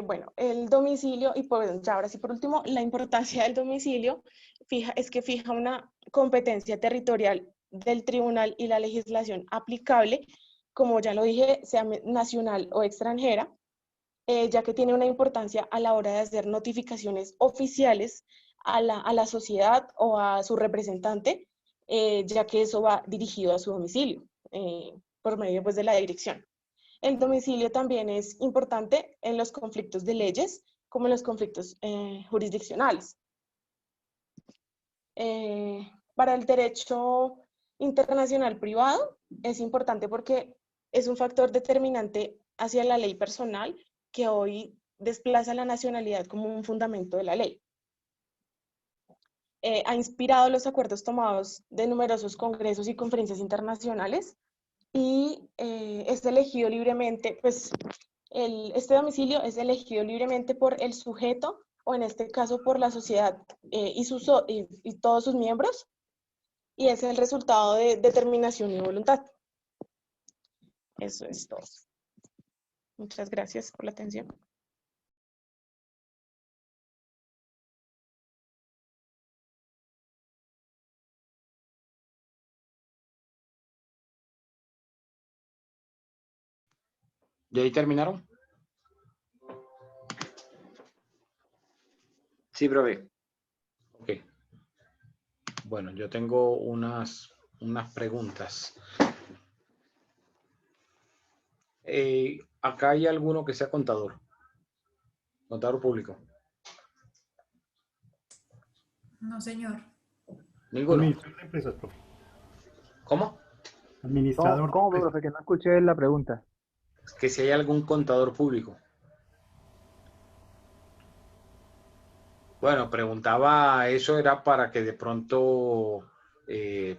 Bueno, el domicilio, y pues, ya ahora sí por último, la importancia del domicilio es que fija una competencia territorial del tribunal y la legislación aplicable, como ya lo dije, sea nacional o extranjera, ya que tiene una importancia a la hora de hacer notificaciones oficiales a la sociedad o a su representante, ya que eso va dirigido a su domicilio, por medio pues, de la dirección. El domicilio también es importante en los conflictos de leyes, como en los conflictos jurisdiccionales. Para el derecho internacional privado es importante porque es un factor determinante hacia la ley personal que hoy desplaza la nacionalidad como un fundamento de la ley. Ha inspirado los acuerdos tomados de numerosos congresos y conferencias internacionales y es elegido libremente, pues este domicilio es elegido libremente por el sujeto o en este caso por la sociedad y todos sus miembros y es el resultado de determinación y voluntad. Eso es todo. Muchas gracias por la atención. ¿Y ahí terminaron? Sí, profe. Ok. Bueno, yo tengo unas preguntas. Acá hay alguno que sea contador público. No, señor. Ninguno. Administrador de empresas, profe. ¿Cómo? Administrador. ¿Cómo, profe? Que no escuché la pregunta. Que si hay algún contador público. Bueno, preguntaba, eso era para que de pronto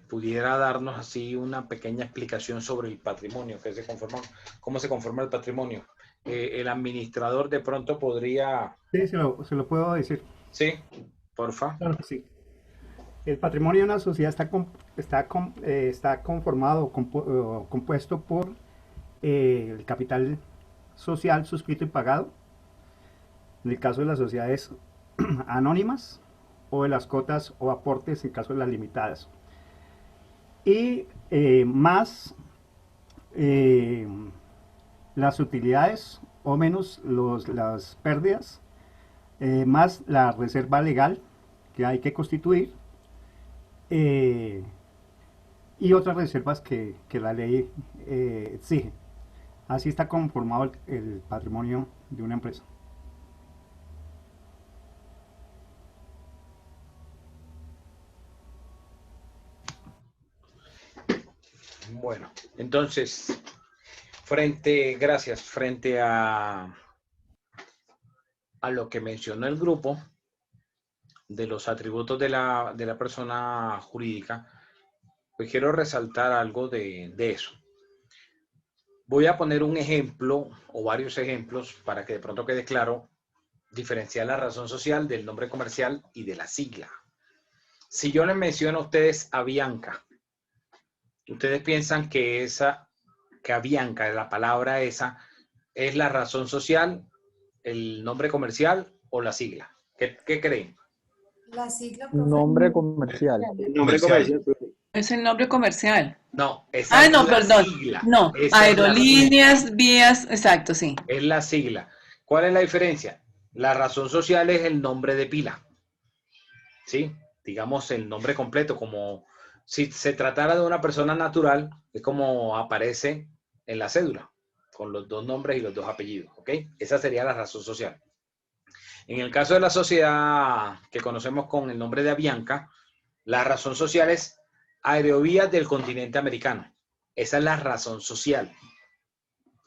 pudiera darnos así una pequeña explicación sobre el patrimonio, cómo se conforma el patrimonio. El administrador de pronto podría... Sí, se lo puedo decir. Sí, porfa. Claro que sí. El patrimonio de una sociedad está conformado o compuesto por el capital social suscrito y pagado, en el caso de las sociedades anónimas, o de las cotas o aportes en caso de las limitadas. Y más las utilidades o menos las pérdidas, más la reserva legal que hay que constituir, y otras reservas que la ley exige. Así está conformado el patrimonio de una empresa. Bueno, entonces, frente a lo que mencionó el grupo de los atributos de la persona jurídica, pues quiero resaltar algo de eso. Voy a poner un ejemplo o varios ejemplos para que de pronto quede claro diferenciar la razón social del nombre comercial y de la sigla. Si yo les menciono a ustedes Avianca, ustedes piensan que Avianca, la palabra esa, es la razón social, el nombre comercial o la sigla. ¿Qué creen? La sigla, Nombre comercial. Nombre comercial. Es el nombre comercial. No, esa es no, la perdón. sigla. No, Esa aerolíneas, vías, exacto, sí. Es la sigla. ¿Cuál es la diferencia? La razón social es el nombre de pila. ¿Sí? Digamos el nombre completo, como si se tratara de una persona natural, es como aparece en la cédula, con los dos nombres y los dos apellidos, ¿ok? Esa sería la razón social. En el caso de la sociedad que conocemos con el nombre de Avianca, la razón social es Aerovías del Continente Americano. Esa es la razón social.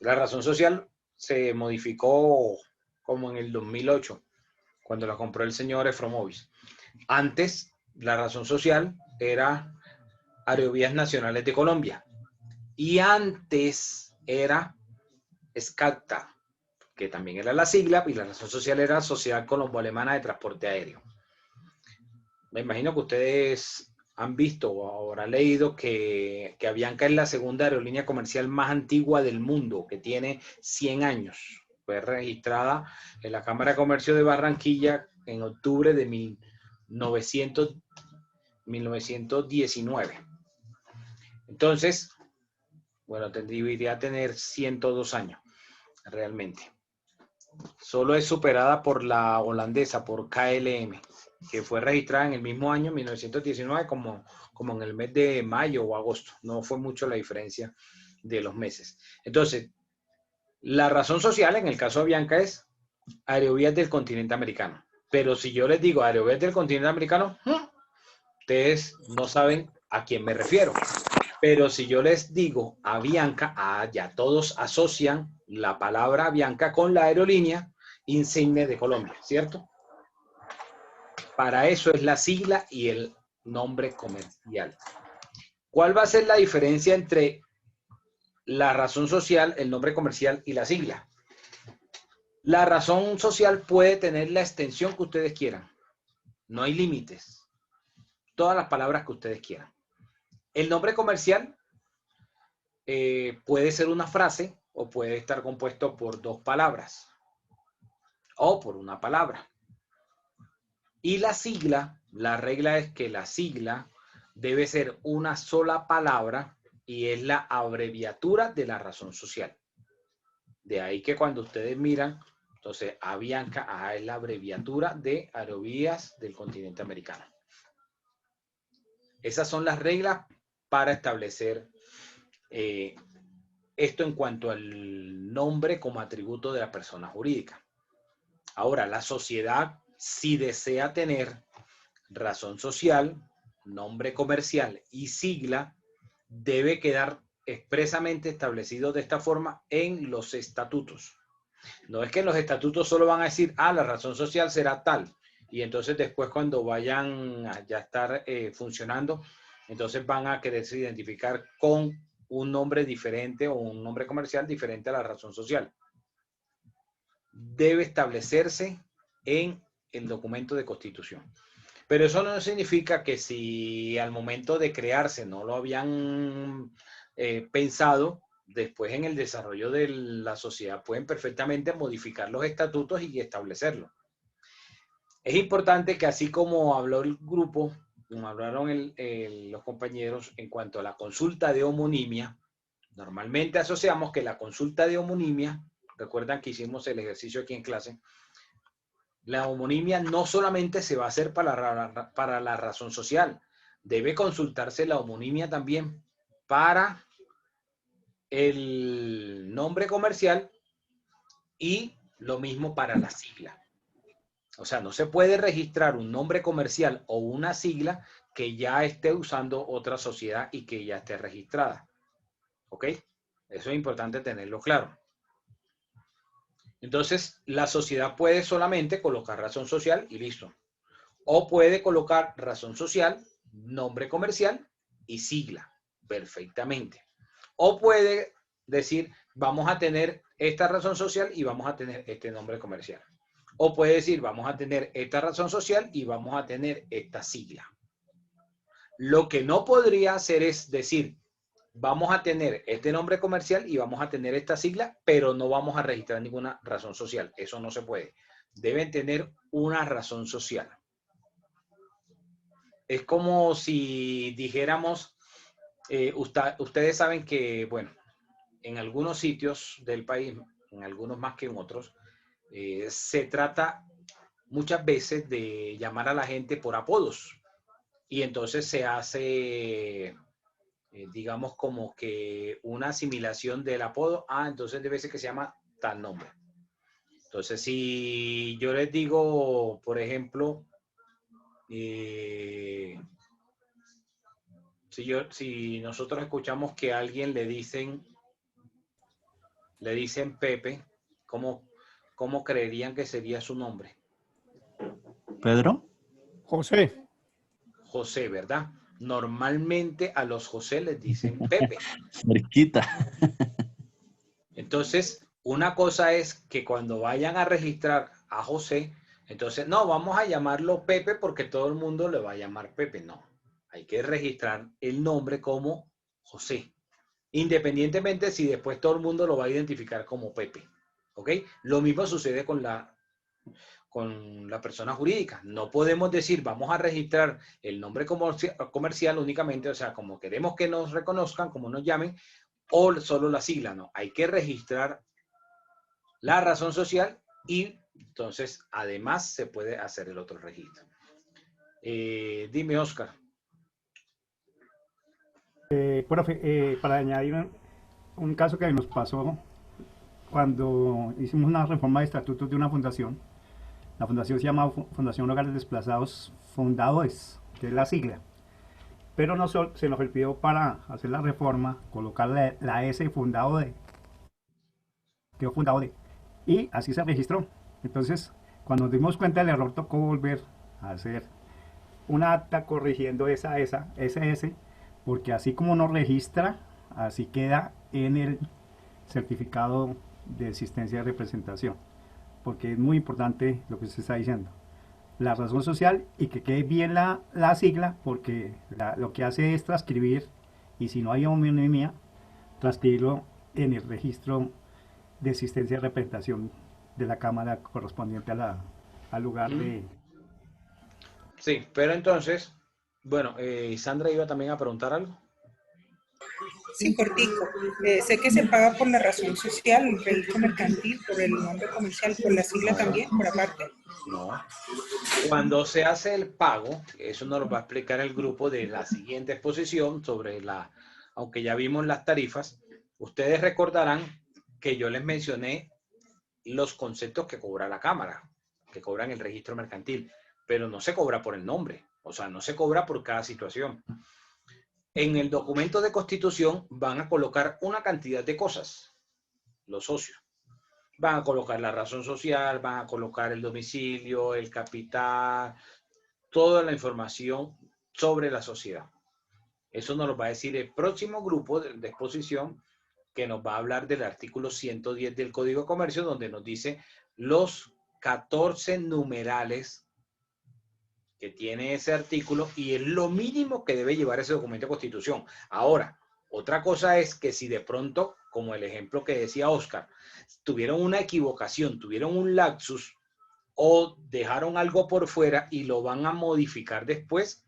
La razón social se modificó como en el 2008, cuando la compró el señor Efromovis. Antes, la razón social era Aerovías Nacionales de Colombia. Y antes era SCATA, que también era la sigla, y la razón social era Sociedad Colombo-Alemana de Transporte Aéreo. Me imagino que ustedes han visto o habrán leído que Avianca es la segunda aerolínea comercial más antigua del mundo, que tiene 100 años. Fue registrada en la Cámara de Comercio de Barranquilla en octubre de 1919. Entonces, bueno, debería tener 102 años, realmente. Solo es superada por la holandesa, por KLM, que fue registrada en el mismo año, 1919, como en el mes de mayo o agosto. No fue mucho la diferencia de los meses. Entonces, la razón social en el caso de Avianca es Aerovías del Continente Americano. Pero si yo les digo Aerovías del Continente Americano, ustedes no saben a quién me refiero. Pero si yo les digo Avianca, ya todos asocian la palabra Avianca con la aerolínea insigne de Colombia, ¿cierto? Para eso es la sigla y el nombre comercial. ¿Cuál va a ser la diferencia entre la razón social, el nombre comercial y la sigla? La razón social puede tener la extensión que ustedes quieran. No hay límites. Todas las palabras que ustedes quieran. El nombre comercial puede ser una frase o puede estar compuesto por dos palabras o por una palabra. Y la sigla, la regla es que la sigla debe ser una sola palabra y es la abreviatura de la razón social. De ahí que cuando ustedes miran, entonces Avianca es la abreviatura de Aerovías del Continente Americano. Esas son las reglas para establecer esto en cuanto al nombre como atributo de la persona jurídica. Ahora, la sociedad, si desea tener razón social, nombre comercial y sigla, debe quedar expresamente establecido de esta forma en los estatutos. No es que en los estatutos solo van a decir, la razón social será tal, y entonces después cuando vayan a ya estar funcionando, Entonces van a quererse identificar con un nombre diferente o un nombre comercial diferente a la razón social. Debe establecerse en el documento de constitución. Pero eso no significa que si al momento de crearse no lo habían pensado, después en el desarrollo de la sociedad pueden perfectamente modificar los estatutos y establecerlo. Es importante que así como habló el grupo, como hablaron los compañeros en cuanto a la consulta de homonimia, normalmente asociamos que la consulta de homonimia, recuerdan que hicimos el ejercicio aquí en clase, la homonimia no solamente se va a hacer para la razón social, debe consultarse la homonimia también para el nombre comercial y lo mismo para la sigla. O sea, no se puede registrar un nombre comercial o una sigla que ya esté usando otra sociedad y que ya esté registrada. ¿Ok? Eso es importante tenerlo claro. Entonces, la sociedad puede solamente colocar razón social y listo. O puede colocar razón social, nombre comercial y sigla. Perfectamente. O puede decir, vamos a tener esta razón social y vamos a tener este nombre comercial. O puede decir, vamos a tener esta razón social y vamos a tener esta sigla. Lo que no podría hacer es decir, vamos a tener este nombre comercial y vamos a tener esta sigla, pero no vamos a registrar ninguna razón social. Eso no se puede. Deben tener una razón social. Es como si dijéramos, ustedes saben que, bueno, en algunos sitios del país, en algunos más que en otros, se trata muchas veces de llamar a la gente por apodos. Y entonces se hace, digamos, como que una asimilación del apodo. Ah, entonces debe ser que se llama tal nombre. Entonces, si yo les digo, por ejemplo, si nosotros escuchamos que a alguien le dicen Pepe, ¿cómo creerían que sería su nombre? ¿Pedro? José. José, ¿verdad? Normalmente a los José les dicen Pepe. Cerquita. Entonces, una cosa es que cuando vayan a registrar a José, entonces, no, vamos a llamarlo Pepe porque todo el mundo le va a llamar Pepe. No, hay que registrar el nombre como José. Independientemente si después todo el mundo lo va a identificar como Pepe. ¿Ok? Lo mismo sucede con la persona jurídica. No podemos decir, vamos a registrar el nombre comercial únicamente, o sea, como queremos que nos reconozcan, como nos llamen, o solo la sigla, no. Hay que registrar la razón social y entonces, además, se puede hacer el otro registro. Dime, Oscar. Profe, para añadir un caso que nos pasó cuando hicimos una reforma de estatutos de una fundación. La fundación se llama Fundación Hogares Desplazados Fundadores, que es la sigla. Pero se nos olvidó para hacer la reforma colocar la S fundado de. Quedó fundado de. Y así se registró. Entonces, cuando nos dimos cuenta del error, tocó volver a hacer una acta corrigiendo esa S, porque así como nos registra, así queda en el certificado de existencia de representación. Porque es muy importante lo que usted está diciendo. La razón social y que quede bien la sigla, porque lo que hace es transcribir, y si no hay homonimia, transcribirlo en el registro de existencia de representación de la Cámara correspondiente al lugar de... Sí, pero entonces, bueno, Sandra iba también a preguntar algo. Sí, cortico. Sé que se paga por la razón social, el registro mercantil, por el nombre comercial, por la sigla también, por aparte. No. Cuando se hace el pago, eso nos lo va a explicar el grupo de la siguiente exposición sobre aunque ya vimos las tarifas, ustedes recordarán que yo les mencioné los conceptos que cobra la Cámara, que cobran el registro mercantil, pero no se cobra por el nombre, o sea, no se cobra por cada situación. En el documento de constitución van a colocar una cantidad de cosas, los socios. Van a colocar la razón social, van a colocar el domicilio, el capital, toda la información sobre la sociedad. Eso nos lo va a decir el próximo grupo de exposición, que nos va a hablar del artículo 110 del Código de Comercio, donde nos dice los 14 numerales que tiene ese artículo y es lo mínimo que debe llevar ese documento de constitución. Ahora, otra cosa es que si de pronto, como el ejemplo que decía Oscar, tuvieron una equivocación, tuvieron un lapsus o dejaron algo por fuera y lo van a modificar después,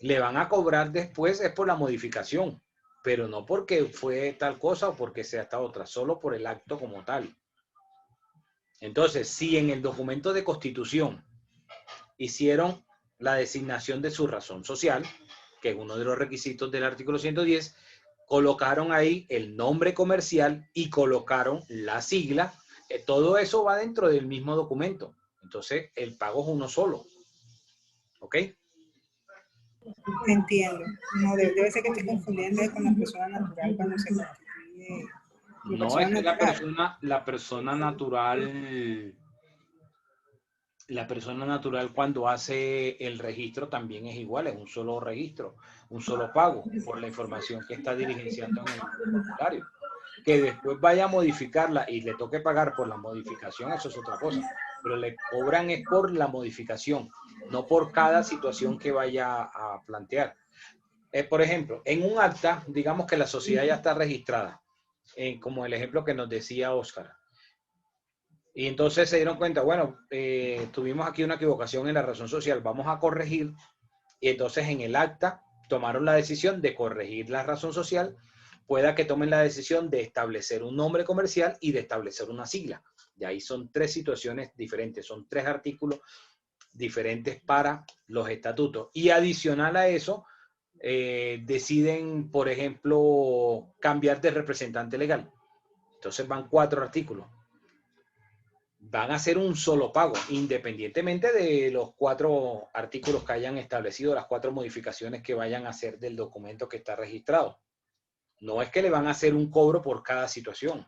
le van a cobrar después, es por la modificación, pero no porque fue tal cosa o porque sea esta otra, solo por el acto como tal. Entonces, si en el documento de constitución hicieron la designación de su razón social, que es uno de los requisitos del artículo 110, colocaron ahí el nombre comercial y colocaron la sigla, todo eso va dentro del mismo documento. Entonces, el pago es uno solo. ¿Ok? Entiendo. No, debe ser que estoy confundiendo con la persona natural cuando se constituye. No, es que la persona natural cuando hace el registro también es igual, es un solo registro, un solo pago por la información que está diligenciando en el formulario. Que después vaya a modificarla y le toque pagar por la modificación, eso es otra cosa. Pero le cobran es por la modificación, no por cada situación que vaya a plantear. Por ejemplo, en un acta, digamos que la sociedad ya está registrada, como el ejemplo que nos decía Oscar. Y entonces se dieron cuenta, bueno, tuvimos aquí una equivocación en la razón social, vamos a corregir. Y entonces en el acta tomaron la decisión de corregir la razón social. Pueda que tomen la decisión de establecer un nombre comercial y de establecer una sigla. De ahí son tres situaciones diferentes, son tres artículos diferentes para los estatutos. Y adicional a eso, deciden, por ejemplo, cambiar de representante legal. Entonces van 4 artículos. Van a hacer un solo pago, independientemente de los 4 artículos que hayan establecido, las 4 modificaciones que vayan a hacer del documento que está registrado. No es que le van a hacer un cobro por cada situación.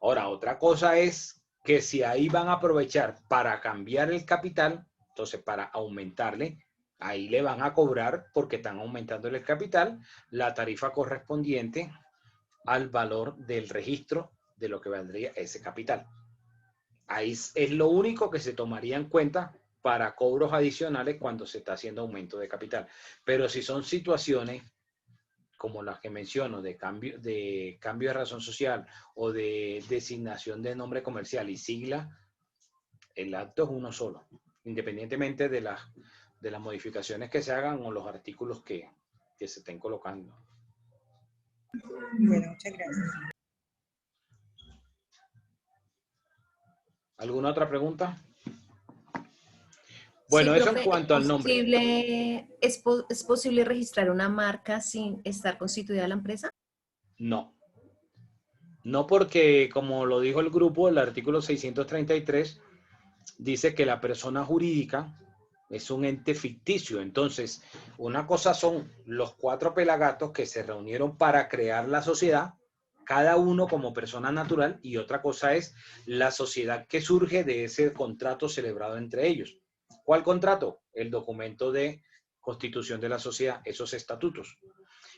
Ahora, otra cosa es que si ahí van a aprovechar para cambiar el capital, entonces para aumentarle, ahí le van a cobrar porque están aumentando el capital, la tarifa correspondiente al valor del registro de lo que valdría ese capital. Ahí es lo único que se tomaría en cuenta para cobros adicionales cuando se está haciendo aumento de capital. Pero si son situaciones como las que menciono, de cambio de razón social o de designación de nombre comercial y sigla, el acto es uno solo, independientemente de las modificaciones que se hagan o los artículos que se estén colocando. Bueno, muchas gracias. ¿Alguna otra pregunta? Bueno, Sí, eso profe, en cuanto al nombre. ¿Es posible registrar una marca sin estar constituida la empresa? No. No, porque como lo dijo el grupo, el artículo 633 dice que la persona jurídica es un ente ficticio. Entonces, una cosa son los 4 pelagatos que se reunieron para crear la sociedad, cada uno como persona natural, y otra cosa es la sociedad que surge de ese contrato celebrado entre ellos. ¿Cuál contrato? El documento de constitución de la sociedad, esos estatutos.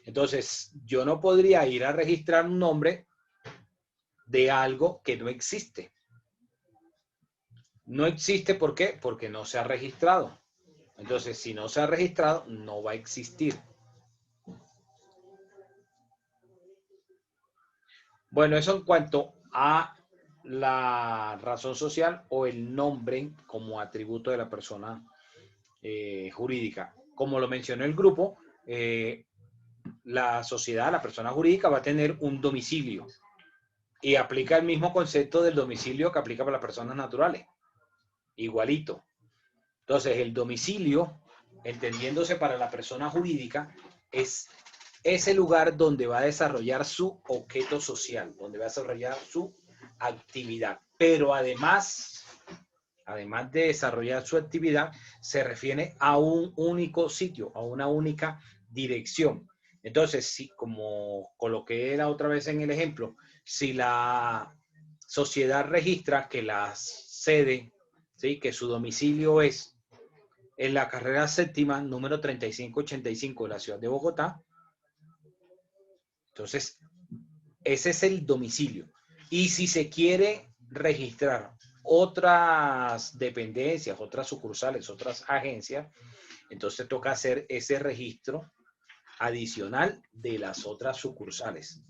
Entonces, yo no podría ir a registrar un nombre de algo que no existe. No existe, ¿por qué? Porque no se ha registrado. Entonces, si no se ha registrado, no va a existir. Bueno, eso en cuanto a la razón social o el nombre como atributo de la persona jurídica. Como lo mencionó el grupo, la sociedad, la persona jurídica va a tener un domicilio y aplica el mismo concepto del domicilio que aplica para las personas naturales. Igualito. Entonces, el domicilio, entendiéndose para la persona jurídica, es ese lugar donde va a desarrollar su objeto social, donde va a desarrollar su actividad. Pero además de desarrollar su actividad, se refiere a un único sitio, a una única dirección. Entonces, si, como coloqué la otra vez en el ejemplo, si la sociedad registra que la sede, ¿sí?, que su domicilio es en la carrera séptima, número 3585 de la ciudad de Bogotá, Entonces, ese es el domicilio. Y si se quiere registrar otras dependencias, otras sucursales, otras agencias, entonces toca hacer ese registro adicional de las otras sucursales.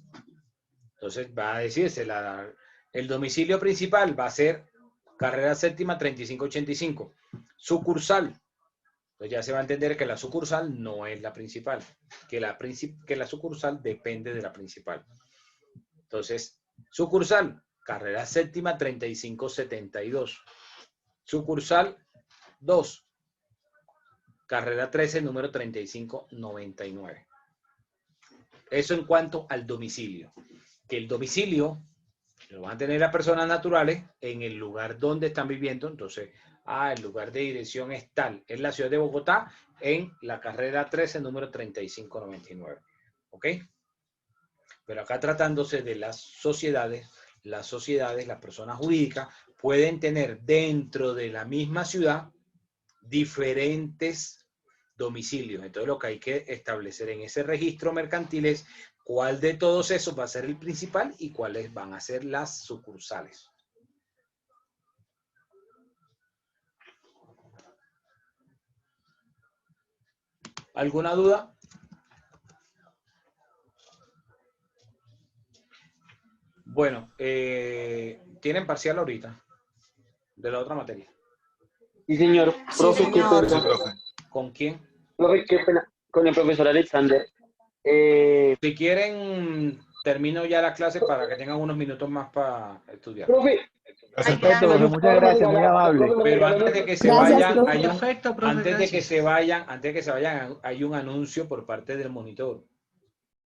Entonces va a decirse, el domicilio principal va a ser carrera séptima 3585. Sucursal. Entonces ya se va a entender que la sucursal no es la principal, que la sucursal depende de la principal. Entonces, sucursal, carrera séptima 3572. Sucursal 2, carrera 13, número 3599. Eso en cuanto al domicilio. Que el domicilio lo van a tener las personas naturales en el lugar donde están viviendo. Entonces, el lugar de dirección es tal. Es la ciudad de Bogotá, en la carrera 13, número 3599. ¿Ok? Pero acá tratándose de las sociedades, las personas jurídicas, pueden tener dentro de la misma ciudad diferentes domicilios. Entonces lo que hay que establecer en ese registro mercantil es cuál de todos esos va a ser el principal y cuáles van a ser las sucursales. ¿Alguna duda? Bueno, ¿tienen parcial ahorita? De la otra materia. Sí, señor. Profe, qué pena. ¿Con quién? Profe, qué pena. Con el profesor Alexander. Si quieren, termino ya la clase para que tengan unos minutos más para estudiar. Profe. Perfecto, profe, muchas gracias, muy amable. Pero antes de que se Gracias, vayan, profe. antes de que se vayan, hay un anuncio por parte del monitor.